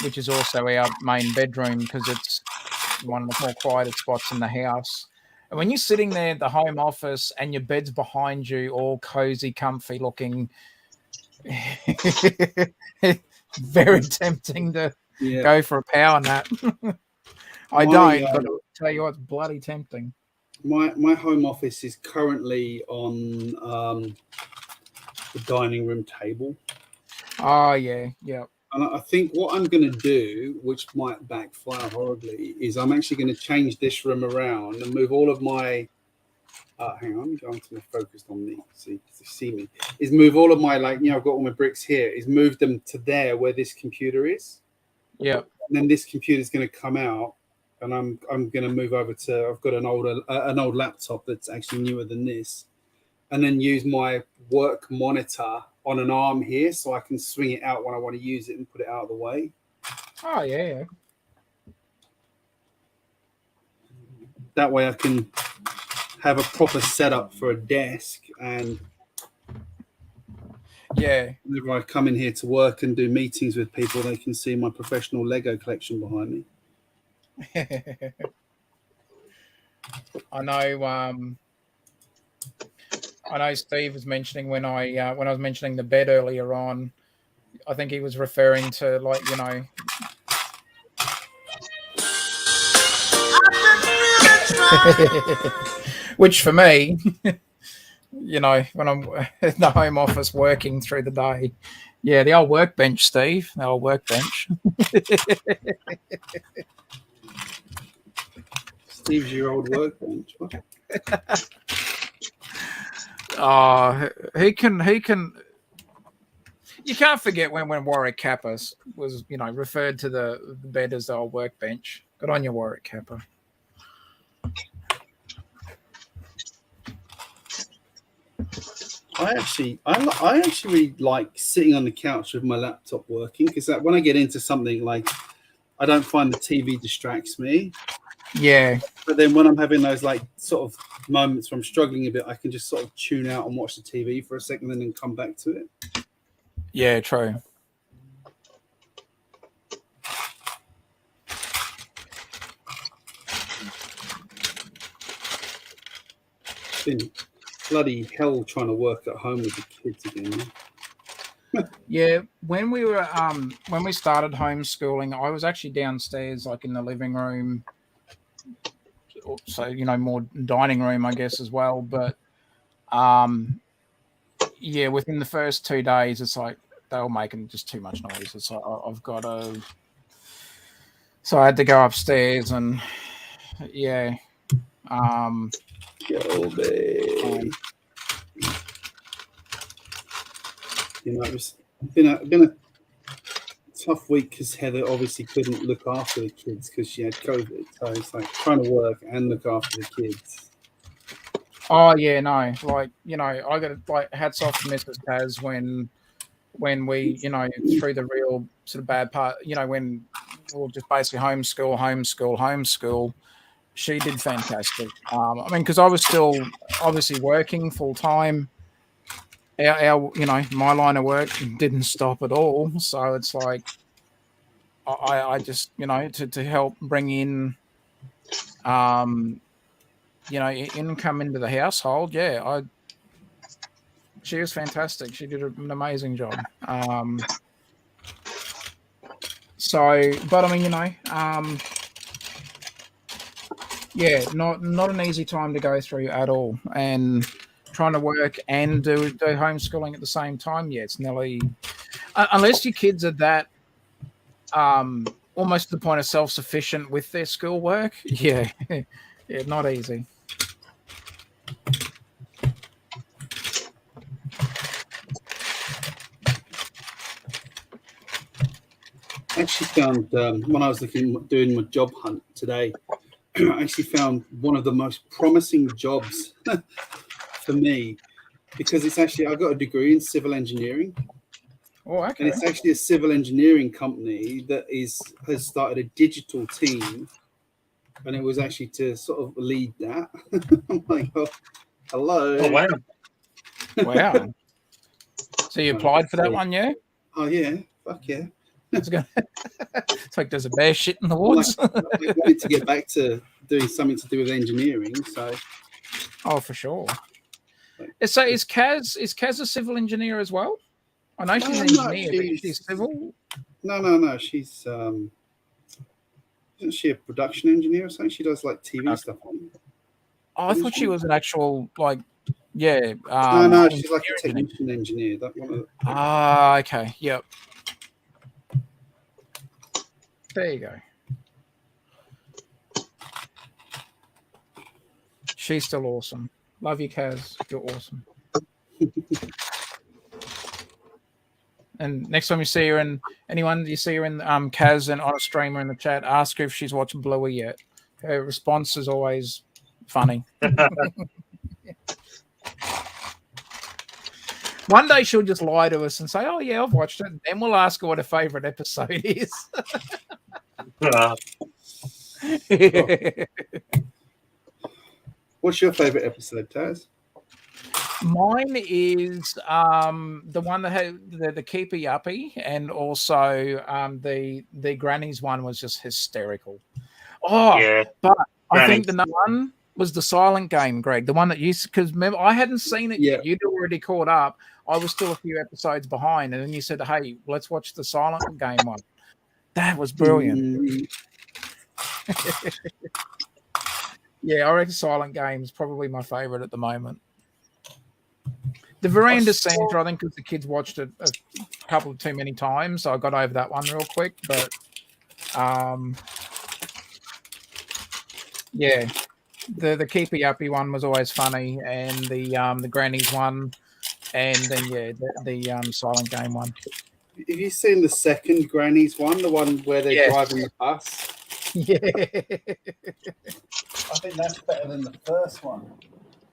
which is also our main bedroom because it's one of the more quieter spots in the house. And when you're sitting there at the home office and your bed's behind you, all cozy, comfy looking, very tempting to go for a power nap. I don't, but I'll tell you what, it's bloody tempting. My home office is currently on the dining room table. Oh, yeah. And I think what I'm going to do, which might backfire horribly, is I'm actually going to change this room around and move all of my. Hang on, go to the focused on me, so you see me. Is move all of my I've got all my bricks here. Is move them to there where this computer is. Yeah. And then this computer is going to come out, and I'm going to move over to. I've got an old laptop that's actually newer than this, and then use my work monitor on an arm here, so I can swing it out when I want to use it and put it out of the way. Oh yeah. That way I can have a proper setup for a desk, and whenever I come in here to work and do meetings with people, they can see my professional Lego collection behind me. I know Steve was mentioning when I was mentioning the bed earlier on, I think he was referring to which for me, when I'm in the home office working through the day, the old workbench, Steve, the old workbench. Steve's your old workbench. What? He can. You can't forget when Warwick Kappa was, referred to the bed as the old workbench. Good on you, Warwick Kappa. I actually really like sitting on the couch with my laptop working, because when I get into something, I don't find the TV distracts me. Yeah. But then when I'm having those sort of moments where I'm struggling a bit, I can just sort of tune out and watch the TV for a second and then come back to it. Yeah, true. It's been bloody hell trying to work at home with the kids again. Yeah, when we started homeschooling, I was actually downstairs, in the living room. So, more dining room, I guess, as well. But, within the first 2 days, it's they were making just too much noise. It's I've got to... So I had to go upstairs and, Go, babe. It's been a tough week because Heather obviously couldn't look after the kids because she had COVID. So it's trying to work and look after the kids. Oh yeah, no, I got hats off to Mrs. Tazz when we, through the real sort of bad part, when we'll just basically homeschool. She did fantastic. Because I was still obviously working full time. Our my line of work didn't stop at all. So it's I just, to help bring in, income into the household. Yeah, she was fantastic. She did an amazing job. Not an easy time to go through at all. And trying to work and do homeschooling at the same time, it's nearly, unless your kids are that almost to the point of self-sufficient with their schoolwork, not easy. I actually found when I was doing my job hunt today, I actually found one of the most promising jobs for me, because it's actually, I got a degree in civil engineering. Oh, okay. And it's actually a civil engineering company that has started a digital team, and it was actually to sort of lead that. I'm like, oh, hello. Oh, wow. Wow. So you applied for that one, yeah? Oh, yeah. Fuck yeah. It's there's a bear shit in the woods. I wanted to get back to doing something to do with engineering, so. Oh, for sure. So is Kaz a civil engineer as well? I know she's an engineer, but she's civil. No. She's isn't she a production engineer or something? She does TV stuff. Oh, I thought she was an actual no, she's like a technician engineer. That one. Okay. Yep. There you go. She's still awesome. Love you, Kaz. You're awesome. And next time you see her in anyone you see her in Kaz and on a streamer in the chat, ask her if she's watched Bluey yet. Her response is always funny. One day she'll just lie to us and say, "Oh yeah, I've watched it." And then we'll ask her what her favorite episode is. What's your favorite episode, Taz? Mine is the one that had the Keepy Uppy, and also the Granny's one was just hysterical. Oh, yeah. But Granny. I think the number one was the Silent Game, Greg. The one that you, because remember I hadn't seen it yet. You'd already caught up. I was still a few episodes behind, and then you said, "Hey, let's watch the Silent Game one." That was brilliant. Yeah, I reckon Silent Game is probably my favorite at the moment. The veranda Sandra, I think, because the kids watched it a couple too many times, so I got over that one real quick. But yeah, the Keepy Uppy one was always funny, and the Granny's one, and then the Silent Game one. Have you seen the second Granny's one, the one where they're driving the bus? Yeah, I think that's better than the first one.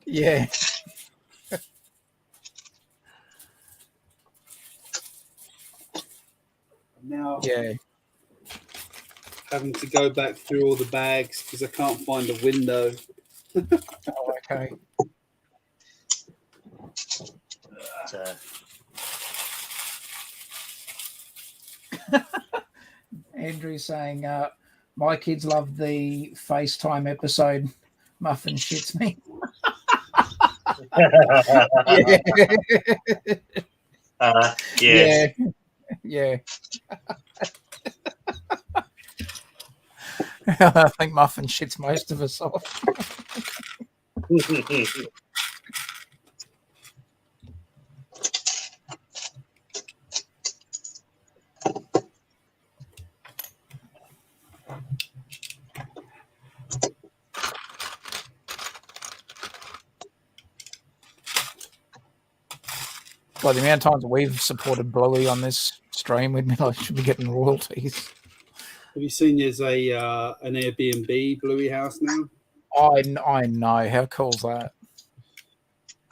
Yeah. Now, having to go back through all the bags because I can't find a window. Oh, okay. Andrew's saying, my kids love the FaceTime episode. Muffin shits me. Yeah. I think Muffin shits most of us off. Well, the amount of times we've supported Bluey on this stream, we'd be like, should be getting royalties. Have you seen there's an Airbnb Bluey house now? I know. How cool's that?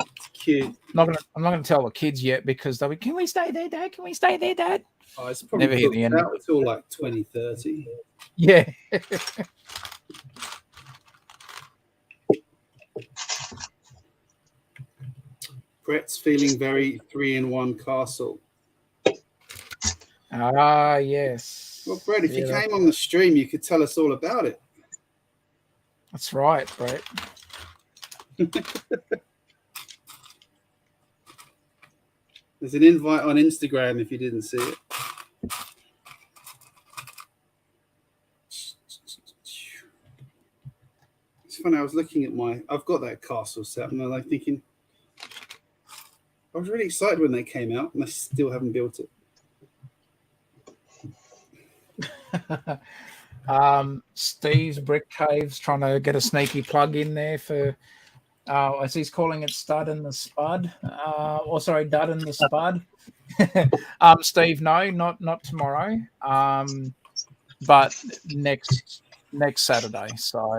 It's cute. I'm not gonna tell the kids yet because they'll be, can we stay there, Dad? Can we stay there, Dad? Oh, it's probably never hit the end. It's all like 2030. Yeah. Brett's feeling very 3-in-1 castle. Ah, yes. Well, Brett, if you came on the stream, you could tell us all about it. That's right, Brett. There's an invite on Instagram if you didn't see it. It's funny, I was looking at I've got that castle set, and I'm like thinking, I was really excited when they came out, and I still haven't built it. Steve's Brick Cave's trying to get a sneaky plug in there for, as he's calling it, Stud and the Spud. Dud and the Spud. Steve, no, not tomorrow. But next Saturday. So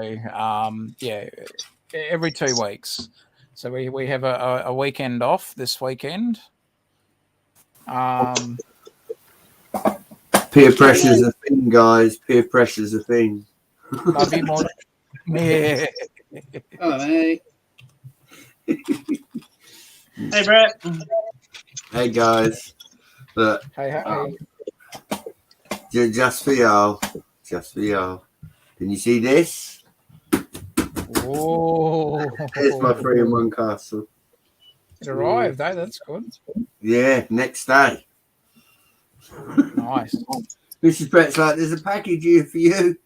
every 2 weeks. So we have a weekend off this weekend. Peer pressure's a thing, guys. Peer pressure's a thing. Love you more. Yeah. Hello, mate. Hey, Brett. Hey, guys. Look. Hey. Just for y'all. Just for y'all. Can you see this? Oh, here's my 3-in-1 castle. It arrived, eh? That's good. Yeah, next day. Nice. Mrs. Brett's like, there's a package here for you.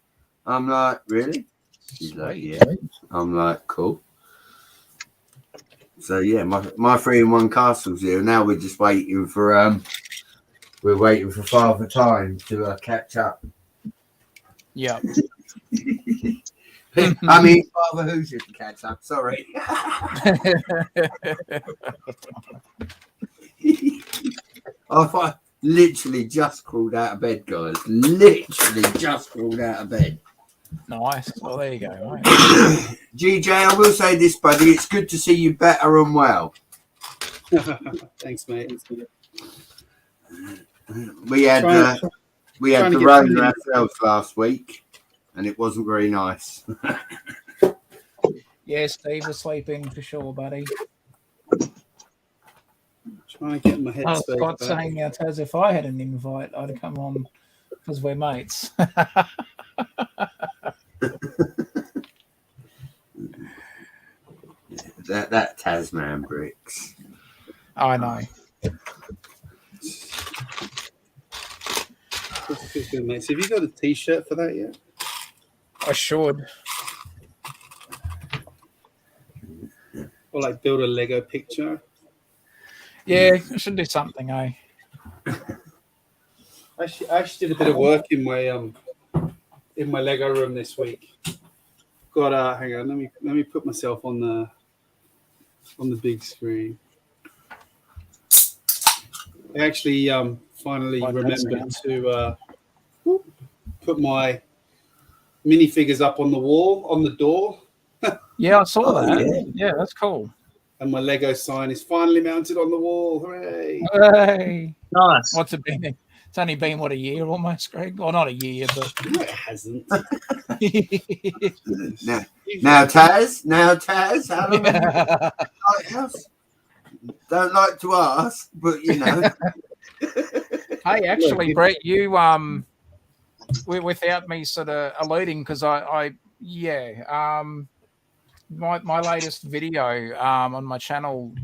I'm like, really? She's like, yeah. I'm like, cool. So yeah, my 3-in-1 castle's here. Now we're just waiting for Father Time to catch up. Yeah. I mean, Father Hoosier to catch up. Sorry. I literally just crawled out of bed, guys. Literally just crawled out of bed. Nice. Well, there you go. Right. GJ, I will say this, buddy. It's good to see you better and well. Thanks, mate. We had the Rona ourselves last week, and it wasn't very nice. Yeah, Steve was sleeping for sure, buddy. Trying to get my head Oh, space Scott back. saying as if I had an invite, I'd come on because we're mates. that Tasman bricks. I know. That's good, mate. So have you got a T-shirt for that yet? I should. Or like build a Lego picture? Yeah, I should do something, eh? I actually did a bit of work in my Lego room this week. Got hang on, let me put myself on the big screen. I actually finally remembered to put my minifigures up on the wall, on the door. Yeah, I saw that. Yeah, that's cool. And my Lego sign is finally mounted on the wall. Hooray! Hey, Nice. what's it been? It's only been a year almost, Greg. Well, not a year, but No, it hasn't. Now, Taz, how long have you been in the lighthouse? Don't like to ask, but you know. Hey, actually, Brett, you without me sort of alluding, because my latest video on my channel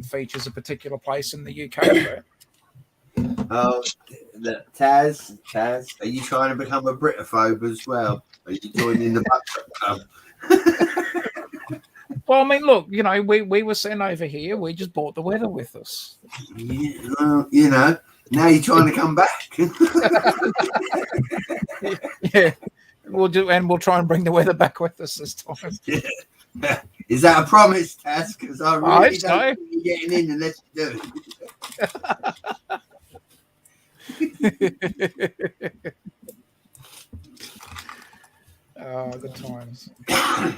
features a particular place in the UK, Brett. Oh, Taz, are you trying to become a Britophobe as well? Are you joining the Butt Club? Well, I mean, look, you know, we were sent over here. We just brought the weather with us. Yeah, well, you know, now you're trying to come back. Yeah, we'll try and bring the weather back with us this time. Yeah. Is that a promise, Taz? Because I really so. don't think you're getting in unless you do it. Oh, good times. Well,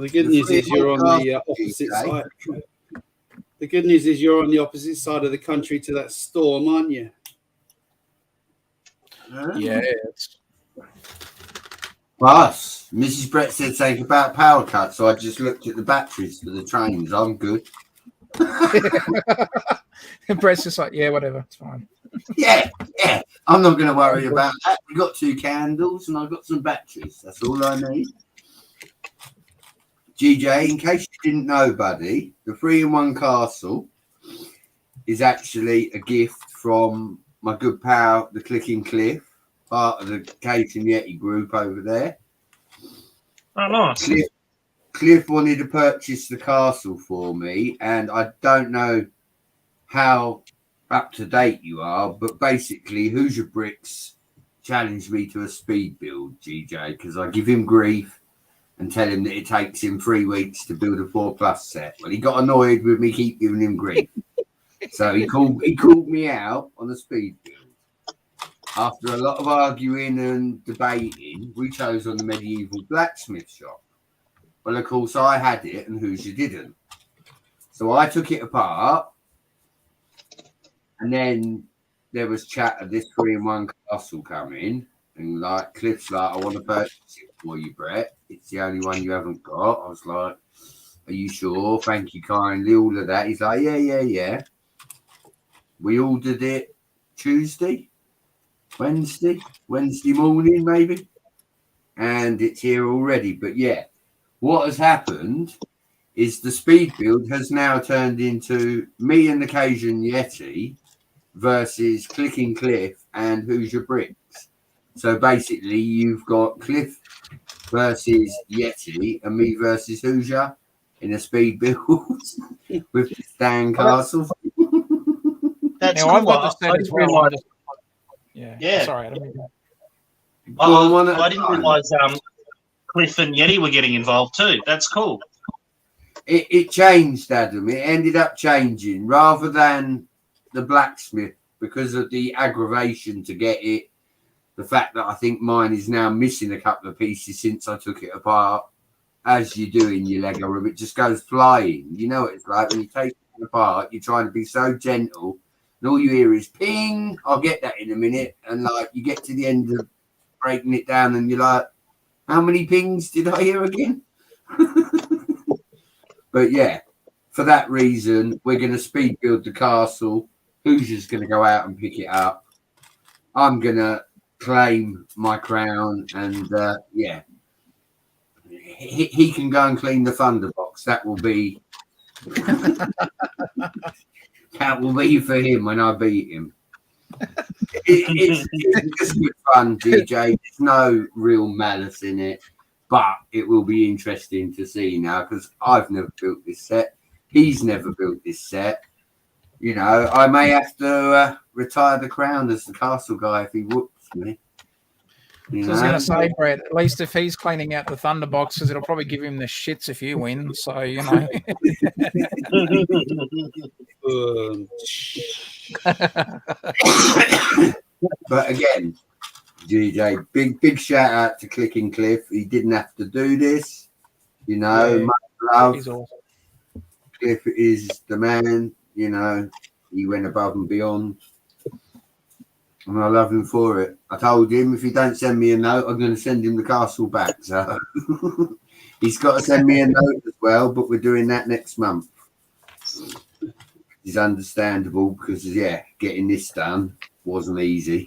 the good news is you're on the opposite side. The good news is you're on the opposite side of the country to that storm, aren't you? Yeah. Plus, Mrs. Brett said something about power cuts, so I just looked at the batteries for the trains. I'm good. And Brett's just like, yeah, whatever, it's fine. Yeah. I'm not going to worry about that. We got 2 candles and I've got some batteries. That's all I need. GJ, in case you didn't know, buddy, the 3-in-1 castle is actually a gift from my good pal, the Clicking Cliff, part of the Kate and Yeti group over there. Oh, nice. Cliff wanted to purchase the castle for me, and I don't know how up to date you are, but basically GJBricks challenged me to a speed build, GJ, because I give him grief and tell him that it takes him 3 weeks to build a 4+ set. Well, he got annoyed with me keep giving him grief. So he called me out on a speed build. After a lot of arguing and debating, we chose on the medieval blacksmith shop. Well, of course, I had it and Hoosier didn't. So I took it apart. And then there was chat of this 3-in-1 castle coming. And like Cliff's like, I want to purchase it for you, Brett. It's the only one you haven't got. I was like, are you sure? Thank you kindly. All of that. He's like, yeah. We ordered it Wednesday morning, maybe. And it's here already. But yeah, what has happened is the speed build has now turned into me and the Cajun Yeti versus Clicking Cliff and GJBricks. So basically, you've got Cliff versus Yeti and me versus Hoosier in a speed build with Stan Castle. That's Now, cool. I've got the set I as didn't well. realise- Yeah. Yeah. Sorry, I don't mean that. I didn't realise Cliff and Yeti were getting involved too. That's cool. It changed, Adam. It ended up changing rather than the blacksmith because of the aggravation to get it. The fact that I think mine is now missing a couple of pieces since I took it apart. As you do in your Lego room, it just goes flying. You know what it's like when you take it apart, you're trying to be so gentle, and all you hear is ping. I'll get that in a minute. And like you get to the end of breaking it down, and you're like, how many pings did I hear again? But yeah, for that reason, we're going to speed build the castle. Who's just going to go out and pick it up? I'm going to claim my crown, and yeah. He can go and clean the thunderbox. That will be for him when I beat him. It's just good fun, DJ. There's no real malice in it, but it will be interesting to see now because I've never built this set. He's never built this set. You know, I may have to retire the crown as the castle guy if he whoops me. I was going to say, Brett, at least if he's cleaning out the thunderboxes, it'll probably give him the shits if you win. So, you know. But again, GJ, big shout out to Clicking Cliff. He didn't have to do this. You know, much love. He's awesome. Cliff is the man. You know, he went above and beyond. And I love him for it. I told him if he don't send me a note, I'm going to send him the castle back. So he's got to send me a note as well, but we're doing that next month. It's understandable because, yeah, getting this done wasn't easy.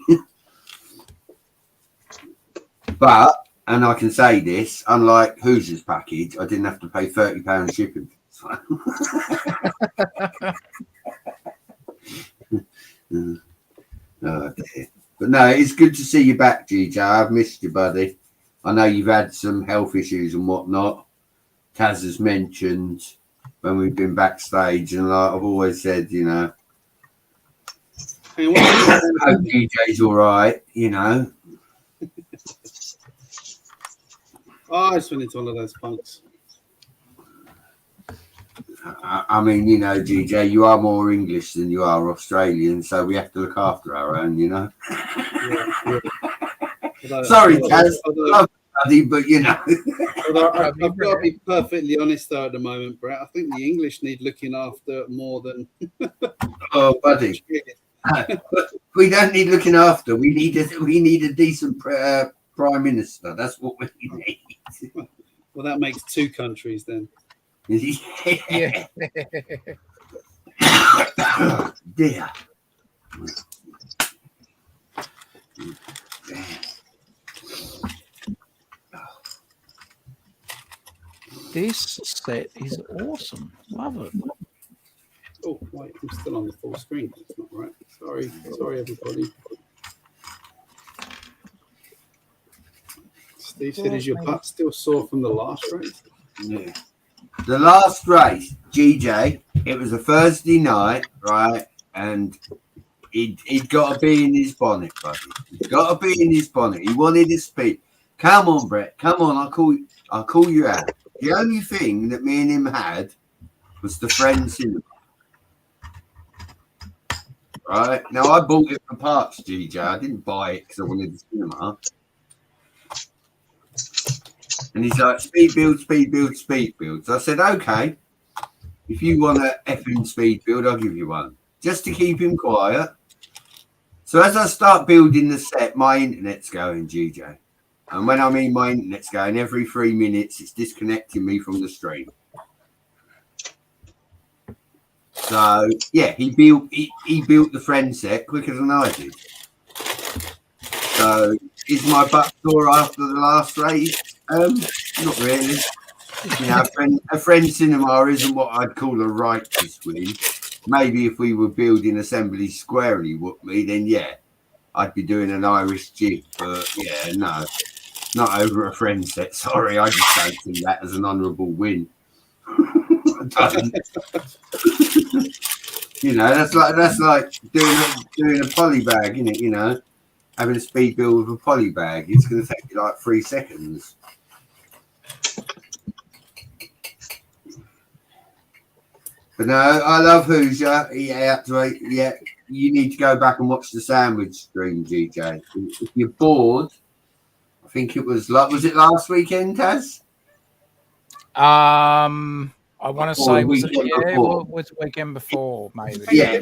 But, and I can say this, unlike Hoosier's package, I didn't have to pay £30 shipping. So. Oh, dear. But no, it's good to see you back, GJ. I've missed you, buddy. I know you've had some health issues and whatnot. Taz has mentioned when we've been backstage, and like I've always said, you know, I hope DJ's all right, you know. Oh, I just went into one of those punks. I mean, you know, GJ, you are more English than you are Australian, so we have to look after our own, you know. Yeah. Sorry, Taz, love you, buddy, but you know. I've got to be perfectly honest though at the moment, Brett. I think the English need looking after more than. Oh, buddy, we don't need looking after. We need a decent prime minister. That's what we need. Well, that makes two countries then. Yeah. Dear. This set is awesome. Love it. Oh, wait, I'm still on the full screen. That's not right. Sorry, everybody. Steve said, is your butt still sore from the last race? Yeah. The last race, GJ, it was a Thursday night, right? And he'd got to be in his bonnet, buddy. He'd got to be in his bonnet. He wanted to speak. Come on, Brett. Come on. I'll call you out. The only thing that me and him had was the Friends cinema. Right? Now, I bought it for parts, GJ. I didn't buy it because I wanted the cinema. And he's like, speed build, speed build, speed build. So I said, okay, if you want an effing speed build, I'll give you one. Just to keep him quiet. So as I start building the set, my internet's going, GJ. And when I mean my internet's going, every 3 minutes, it's disconnecting me from the stream. So, yeah, he built the friend set quicker than I did. So, is my butt sore after the last race? Not really. You know, a friend cinema isn't what I'd call a righteous win. Maybe if we were building Assembly squarely, would me, then yeah, I'd be doing an Irish jig. But yeah, no, not over a friend set. Sorry, I just don't see that as an honourable win. I don't. You know, that's like doing a poly bag, isn't it? You know, having a speed build with a poly bag. It's going to take you like 3 seconds. But no, I love Hoosier. Yeah, you need to go back and watch the sandwich stream, GJ. If you're bored, I think it was it last weekend, Taz? I want to say was it the weekend before, maybe. Yeah,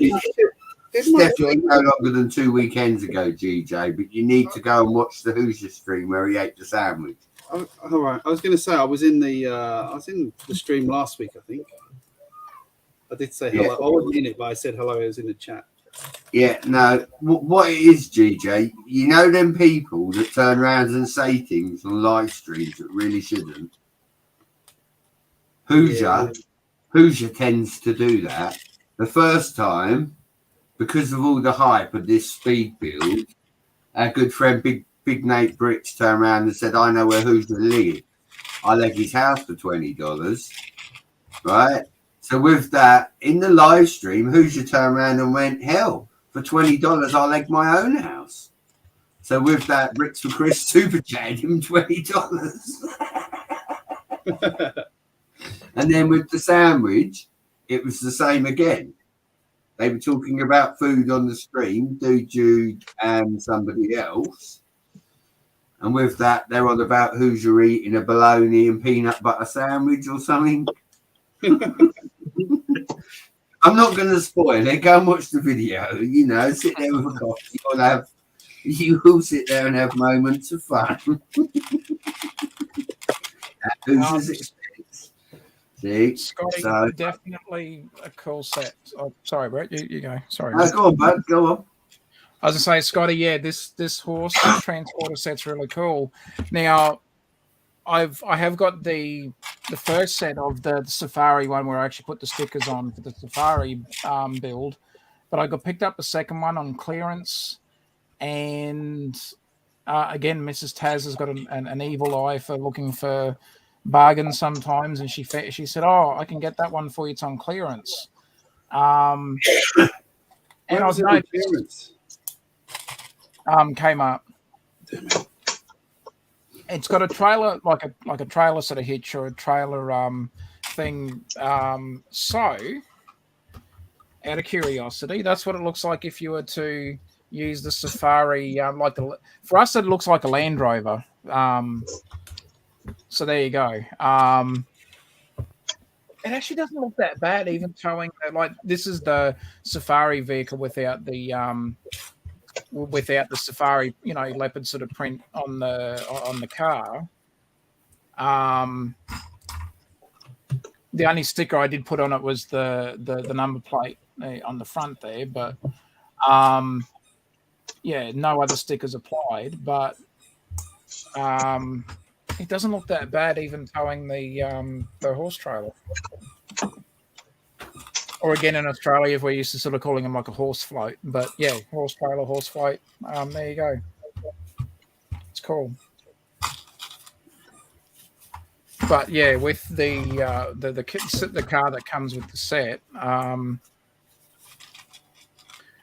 it's definitely no longer than 2 weekends ago, GJ. But you need to go and watch the Hoosier stream where he ate the sandwich. Oh, all right. I was going to say I was in the stream last week. I think I did say hello. I wasn't in it, but I said hello. I was in the chat. Yeah, no. What it is, GJ, you know them people that turn around and say things on live streams that really shouldn't. Hoosier tends to do that. The first time, because of all the hype of this speed build, our good friend Big Nate Bricks turned around and said, I know where Hoosier lives. I leg his house for $20. Right? So with that, in the live stream, Hoosier turned around and went, hell, for $20, I'll leg my own house. So with that, Bricks for Chris super chatted him $20. And then with the sandwich, it was the same again. They were talking about food on the stream, Jude and somebody else. And with that, they're on about Hoosier eating a bologna and peanut butter sandwich or something. I'm not going to spoil it. Go and watch the video. You know, sit there with a coffee. You will sit there and have moments of fun. At Hoosier's expense. See? Scotty, definitely a cool set. Oh, sorry, Brett. You go. Sorry. No, go on, bud. Go on. I was going to say, Scotty, yeah, this horse transporter set's really cool. Now, I have got the first set of the Safari one where I actually put the stickers on for the Safari build, but I got picked up the second one on clearance, and again, Mrs. Taz has got an evil eye for looking for bargains sometimes, and she said, "Oh, I can get that one for you. It's on clearance." And I was noticed, came up. It's got a trailer, like a trailer sort of hitch or a trailer thing. So, out of curiosity, that's what it looks like if you were to use the Safari. For us, it looks like a Land Rover. So there you go. It actually doesn't look that bad, even towing. Like this is the Safari vehicle without the Safari, leopard sort of print on the car. The only sticker I did put on it was the number plate on the front there, but no other stickers applied. But it doesn't look that bad, even towing the horse trailer. Or again, in Australia, we're used to sort of calling them like a horse float. But yeah, horse trailer, horse float. There you go. It's cool. But yeah, with the car that comes with the set,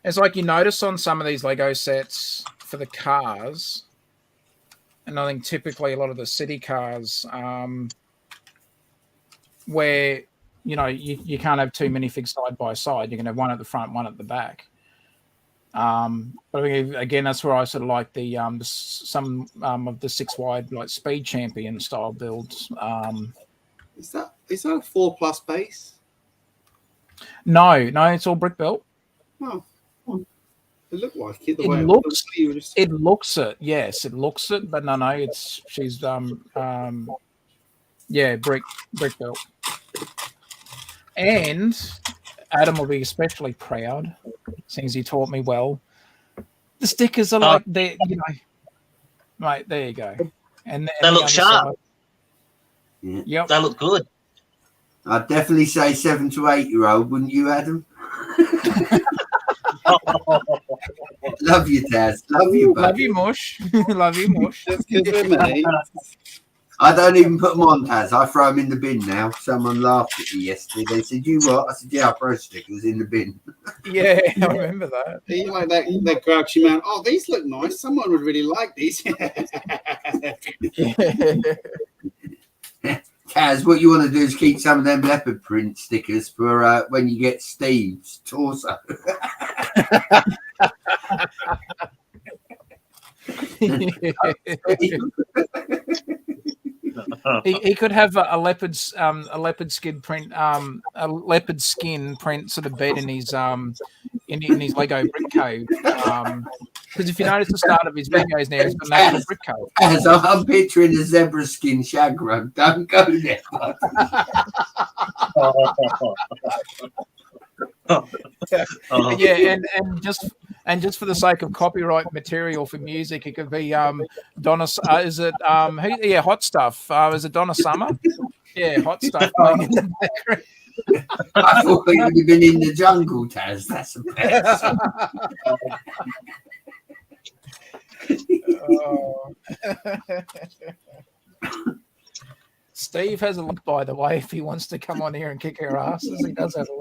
it's like you notice on some of these Lego sets for the cars, and I think typically a lot of the city cars, where you can't have too many fixed side by side. You can have one at the front, one at the back. But again, that's where I sort of like some of the 6 wide like Speed Champion style builds. Is that a 4+ base? No, it's all brick built. Oh, it looked like it. It looks it. Yes, it looks it. But no, she's brick built. And Adam will be especially proud, since he taught me well. The stickers are like they, right there you go, and they look sharp. Yeah. Yep, they look good. I'd definitely say 7 to 8 year old, wouldn't you, Adam? Love you, Taz. Love you, buddy. Love you, Mush. Love you, Mush. Just because we're mates. I don't even put them on, Taz. I throw them in the bin now. Someone laughed at me yesterday. They said, "You what?" I said, "Yeah, I throw stickers in the bin." Yeah, I remember that. You like that grouchy man. Oh, these look nice. Someone would really like these. Taz, what you want to do is keep some of them leopard print stickers for when you get Steve's torso. He could have a leopard skin print, a leopard skin print sort of bed in his Lego brick cave. Because if you notice the start of his videos now, he's got an actual brick cave. As I'm picturing a zebra skin shag rug. Don't go there. Yeah, and just for the sake of copyright material for music, it could be Donna. Is it Hot Stuff? Is it Donna Summer? Yeah, Hot Stuff playing in the background. I thought we would have been in the jungle, Taz. That's a best. Steve has a link, by the way, if he wants to come on here and kick our asses. He does have a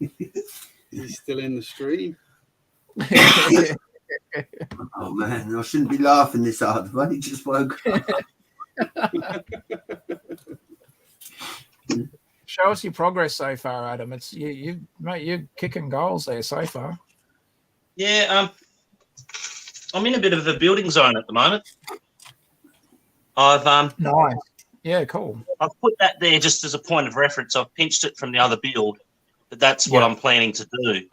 link. He's still in the stream. Oh man, I shouldn't be laughing this hard. I've only just woke up. Show us your progress so far, Adam. It's you mate. You're kicking goals there so far. Yeah, I'm in a bit of a building zone at the moment. I've Nice. Yeah, cool. I've put that there just as a point of reference. I've pinched it from the other build, but that's what I'm planning to do.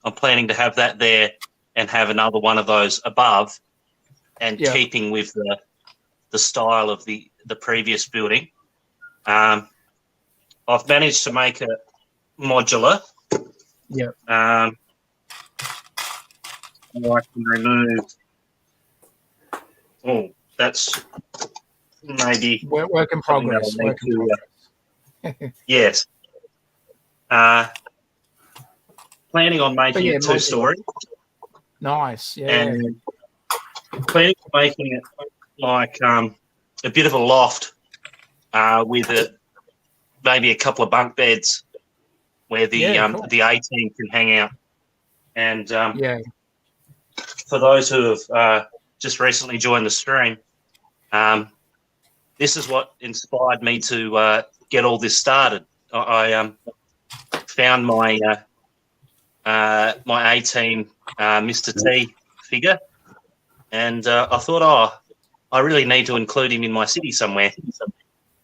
I'm planning to have that there and have another one of those above, and keeping with the style of the previous building. I've managed to make a modular. Yeah. I can remove. Oh, that's maybe work in progress. Yes. Planning on making it 2-story. Nice. Yeah. And planning on making it like a bit of a loft with maybe a couple of bunk beds where the A-team can hang out. And for those who have just recently joined the stream, this is what inspired me to get all this started. I found my my A-team Mr. T figure, and I thought, I really need to include him in my city somewhere.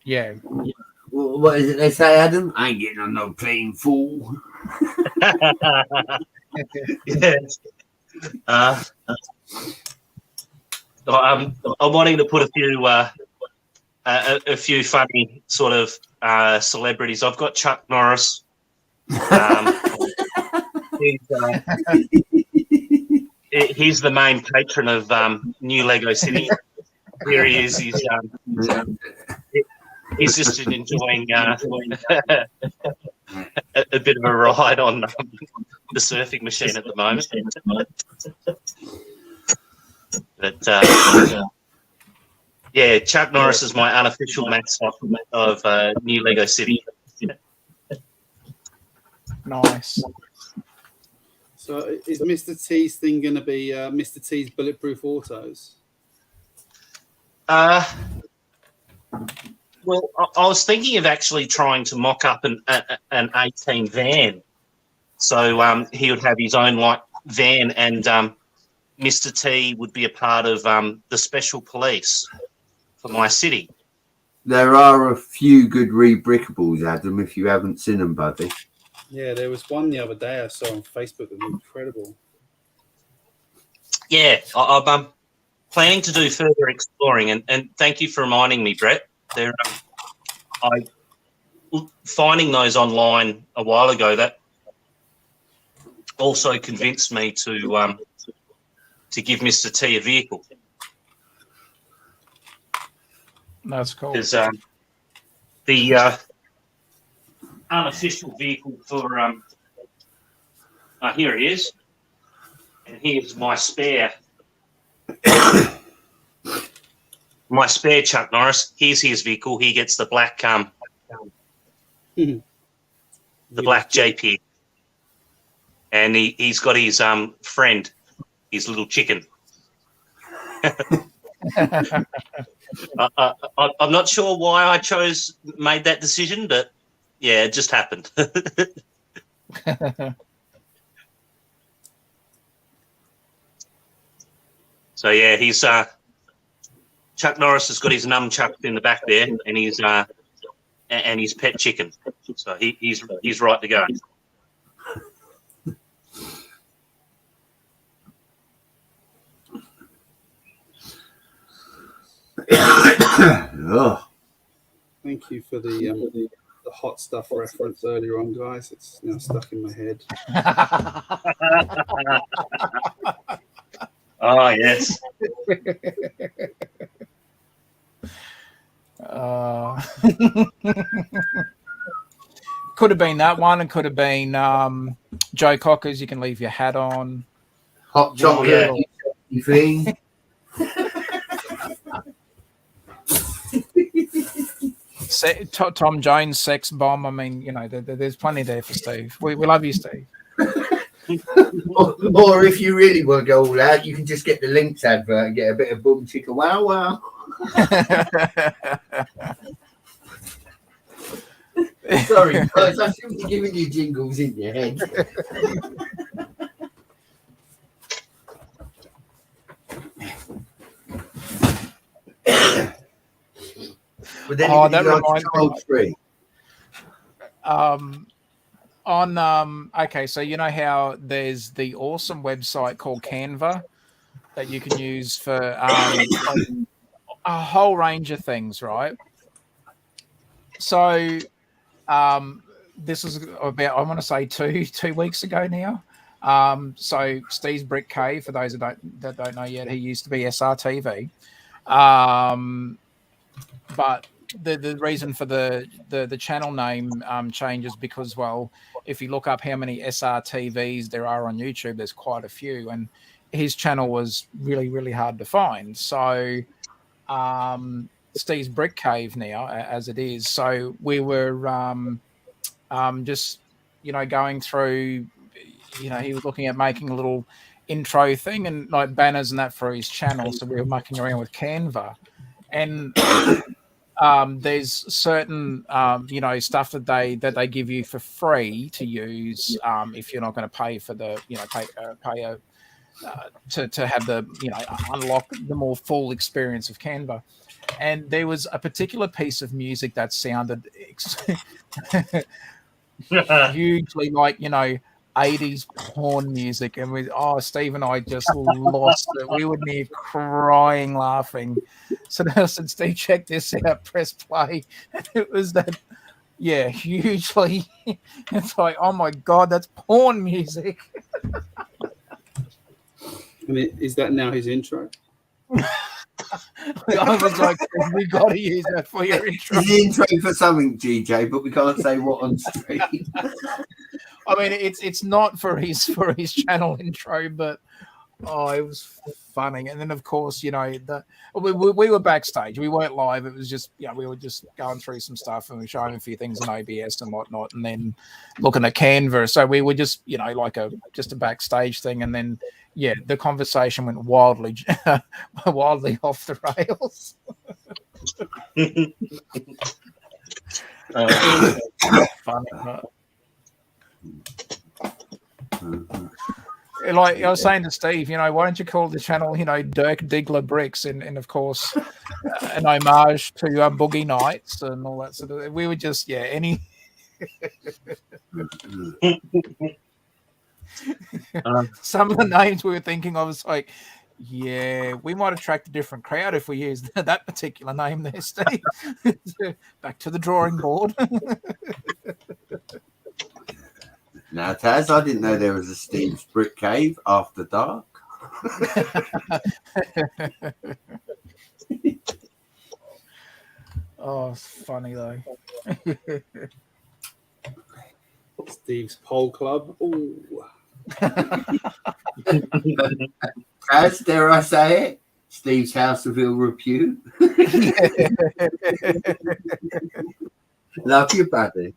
Yeah. Well, what is it they say, Adam? I ain't getting on no plane, fool. Yes. I'm wanting to put a few funny sort of celebrities. I've got Chuck Norris. He's the main patron of New Lego City. Here he is. He's just enjoying a bit of a ride on the surfing machine at the moment. But Chuck Norris is my unofficial mascot of New Lego City. Nice. So is Mr. T's thing going to be Mr. T's Bulletproof Autos? Well, I was thinking of actually trying to mock up an 18 van. So he would have his own like van, and Mr. T would be a part of the special police for my city. There are a few good rebrickables, Adam, if you haven't seen them, buddy. Yeah, there was one the other day I saw on Facebook that was incredible. Yeah, I'm planning to do further exploring, and thank you for reminding me, Brett. Finding those online a while ago, that also convinced me to give Mr. T a vehicle. That's cool. Because the unofficial vehicle for here he is, and here's my spare my spare Chuck Norris. Here's his vehicle. He gets the black the black JP, and he's got his friend, his little chicken. I'm not sure why I made that decision, but yeah, it just happened. So yeah, he's Chuck Norris has got his nunchuck in the back there, and his pet chicken. So he's right to go. Thank you for the hot stuff reference earlier on, guys. It's now stuck in my head. Oh yes. Could have been that one. It could have been Joe Cocker's. You can leave your hat on. Hot chocolate thing. Tom Jones, sex bomb. I mean, you know, there's plenty there for Steve. We love you, Steve. or if you really want to go all out, you can just get the Lynx advert and get a bit of boom chicka wow wow. Sorry, guys, I shouldn't be giving you jingles in your head. That reminds me. Okay, so you know how there's the awesome website called Canva that you can use for a whole range of things, right? So this is about, I want to say two weeks ago now. So Steve's Brick Cave, for those that don't know yet, he used to be SRTV. But the reason for the channel name change is because, well, if you look up how many SRTVs there are on YouTube, there's quite a few, and his channel was really, really hard to find. So Steve's Brick Cave now, as it is. So we were just, you know, going through, you know, he was looking at making a little intro thing and like banners and that for his channel. So we were mucking around with Canva, and there's certain you know, stuff that they give you for free to use if you're not going to pay for the, you know, pay to have the, you know, unlock the more full experience of Canva. And there was a particular piece of music that sounded hugely like, you know, 80s porn music, and Steve and I just lost it. We were near crying laughing. So then I said, Steve, check this out, press play. And it was that, yeah, hugely, it's like, oh my God, that's porn music. I mean, is that now his intro? I was like, we got to use that for your intro. It's the intro for something, GJ, but we can't say what on stream. I mean, it's not for his channel intro, but it was funny. And then, of course, you know, we were backstage. We weren't live. It was just, you know, we were just going through some stuff and we were showing a few things in OBS and whatnot, and then looking at Canva. So we were just, you know, like just a backstage thing. And then, yeah, the conversation went wildly off the rails. Funny, right? Like I was saying to Steve, you know, why don't you call the channel, you know, Dirk Diggler Bricks, and of course an homage to Boogie Nights and all that sort of. We were just, yeah, any. Some of the names we were thinking of was like, yeah, we might attract a different crowd if we used that particular name there, Steve. Back to the drawing board. Now, Taz, I didn't know there was a Steve's Brick Cave after dark. Oh, it's funny though. Steve's Pole Club. Ooh. Taz, dare I say it? Steve's House of Ill Repute. Love you, buddy.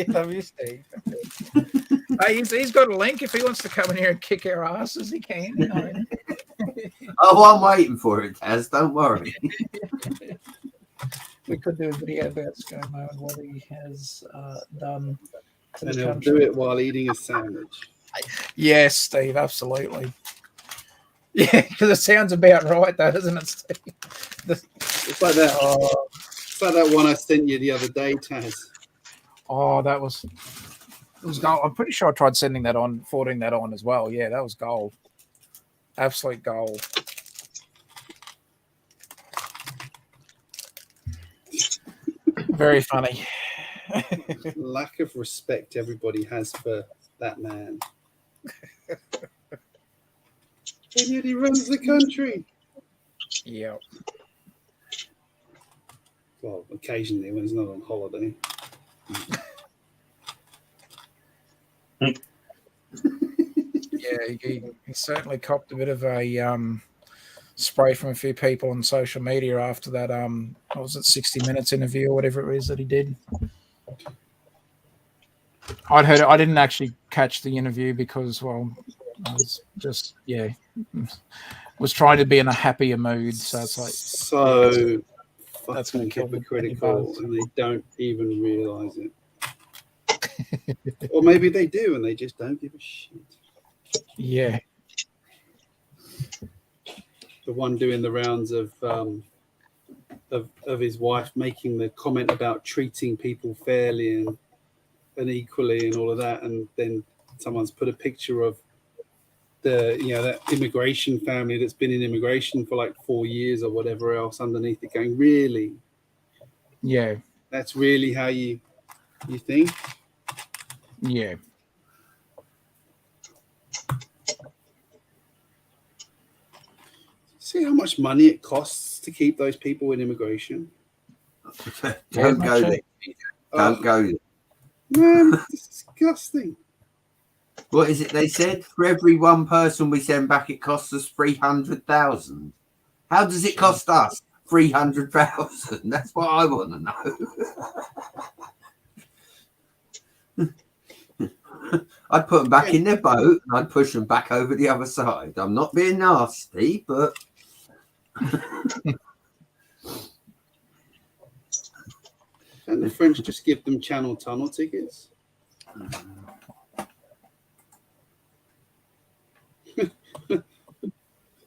Love you, Steve. Hey, he's got a link. If he wants to come in here and kick our asses, he can. You know. Oh, I'm waiting for it, Taz. Don't worry. We could do a video about ScoMo and what he has done to And the he'll country. do it while eating a sandwich. Yes, Steve, absolutely. Yeah, because it sounds about right, though, doesn't it, Steve? It's like that. It's like that one I sent you the other day, Taz. Oh, it was gold. I'm pretty sure I tried forwarding that on as well. Yeah, that was gold. Absolute gold. Very funny. Lack of respect everybody has for that man. And yet he runs the country. Yeah. Well, occasionally when he's not on holiday. Yeah, he certainly copped a bit of a spray from a few people on social media after that what was it, 60 Minutes interview or whatever it is that he did. I'd heard it. I didn't actually catch the interview because, well, I was just was trying to be in a happier mood. So it's like that's gonna fucking kill me. hypocritical, and they don't even realize it. Or maybe they do, and they just don't give a shit. Yeah. The one doing the rounds of his wife making the comment about treating people fairly and equally and all of that, and then someone's put a picture of that immigration family that's been in immigration for like 4 years or whatever else underneath it, going, really? Yeah. That's really how you think? Yeah. See how much money it costs to keep those people in immigration? Don't go there. Don't go there. Man, it's disgusting. What is it they said? For every one person we send back, it costs us 300,000. How does it cost us 300,000? That's what I want to know. I'd put them back in their boat and I'd push them back over the other side. I'm not being nasty, but Don't the French just give them Channel Tunnel tickets? Is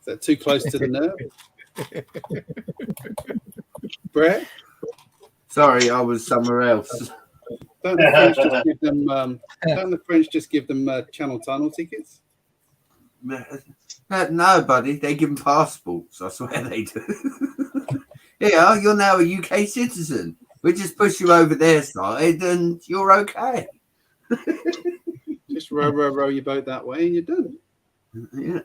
that too close to the nerve? Brett? sorry, I was somewhere else. Don't the French just give them? Don't the French just give them Channel Tunnel tickets? No, buddy, they give them passports. I swear they do. Yeah, you're now a UK citizen. We just push you over their side and you're okay. Just row your boat that way and you're done. Yeah.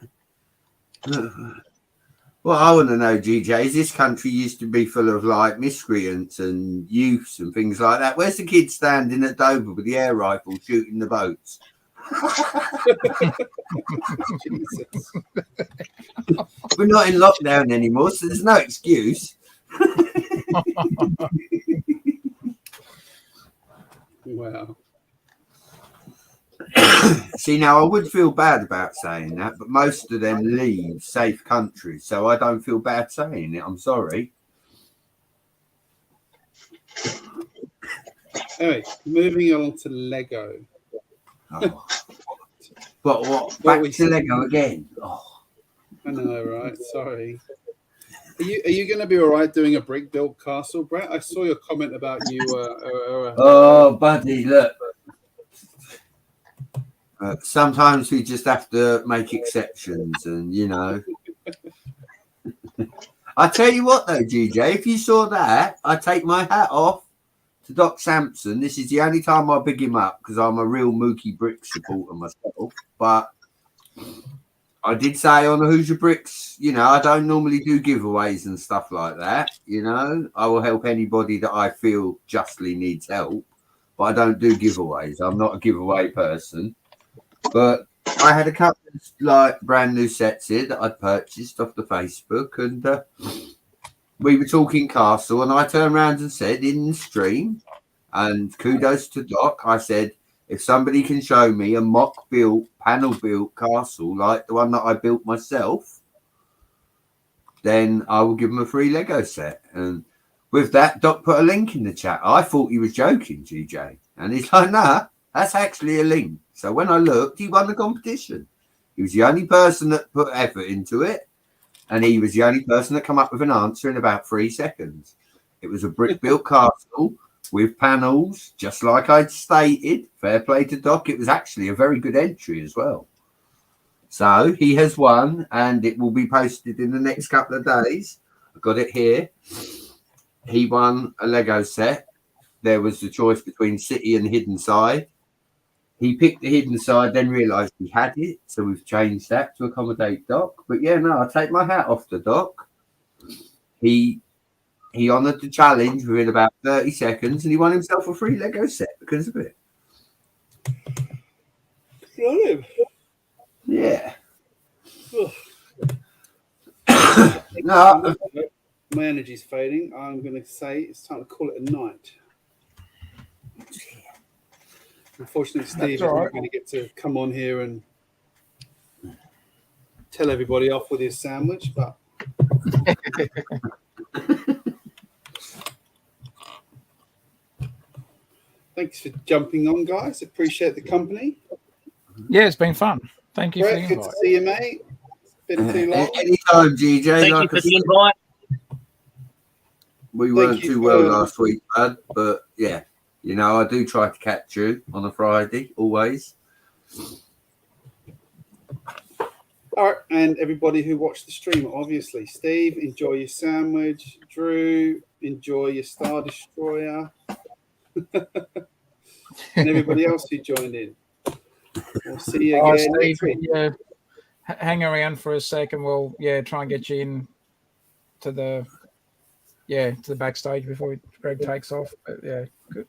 Well, I want to know, GJ, is this country used to be full of like miscreants and youths and things like that? Where's the kids standing at Dover with the air rifle shooting the boats? Jesus. We're not in lockdown anymore, so there's no excuse. Wow. See, now I would feel bad about saying that, but most of them leave safe countries, so I don't feel bad saying it. I'm sorry. Anyway, moving on to Lego. Oh. But what? Back to Lego again. Oh. I know, right? Sorry. Are you going to be all right doing a brick built castle, Brett? I saw your comment about you. Oh, buddy, look. Sometimes we just have to make exceptions, and you know. I tell you what, though, GJ, if you saw that, I take my hat off to Doc Sampson. This is the only time I big him up because I'm a real Mookie Bricks supporter myself. But I did say on the Hoosier Bricks, you know, I don't normally do giveaways and stuff like that. You know, I will help anybody that I feel justly needs help, but I don't do giveaways. I'm not a giveaway person. But I had a couple of like brand new sets here that I'd purchased off the Facebook, and we were talking castle, and I turned around and said in the stream, and kudos to Doc, I said, if somebody can show me a mock built, panel built castle like the one that I built myself, then I will give them a free Lego set. And with that, Doc put a link in the chat. I thought he was joking, GJ. And he's like, nah, that's actually a link. So when I looked, he won the competition. He was the only person that put effort into it. And he was the only person that come up with an answer in about 3 seconds. It was a brick-built castle with panels, just like I'd stated. Fair play to Doc. It was actually a very good entry as well. So he has won, and it will be posted in the next couple of days. I've got it here. He won a Lego set. There was the choice between City and Hidden Side. He picked the Hidden Side, then realised he had it, so we've changed that to accommodate Doc. But yeah, no, I take my hat off to Doc. He honoured the challenge within about 30 seconds, and he won himself a free Lego set because of it. Yeah. No, my energy's fading. I'm going to say it's time to call it a night. Unfortunately, Steve is not going to get to come on here and tell everybody off with his sandwich, but thanks for jumping on, guys. Appreciate the company. Yeah, it's been fun. Thank you for the Brett, good invite. to see you, mate. It's been too long. anytime, GJ. Thank you like for I the said, invite. we weren't too well last week, bud, but yeah, you know, I do try to catch you on a Friday, always. All right, and everybody who watched the stream, obviously. Steve, enjoy your sandwich. Drew, enjoy your Star Destroyer. And everybody else who joined in. We'll see you again next week. Yeah, hang around for a second. We'll try and get you in to the backstage before Greg takes off. But yeah, good.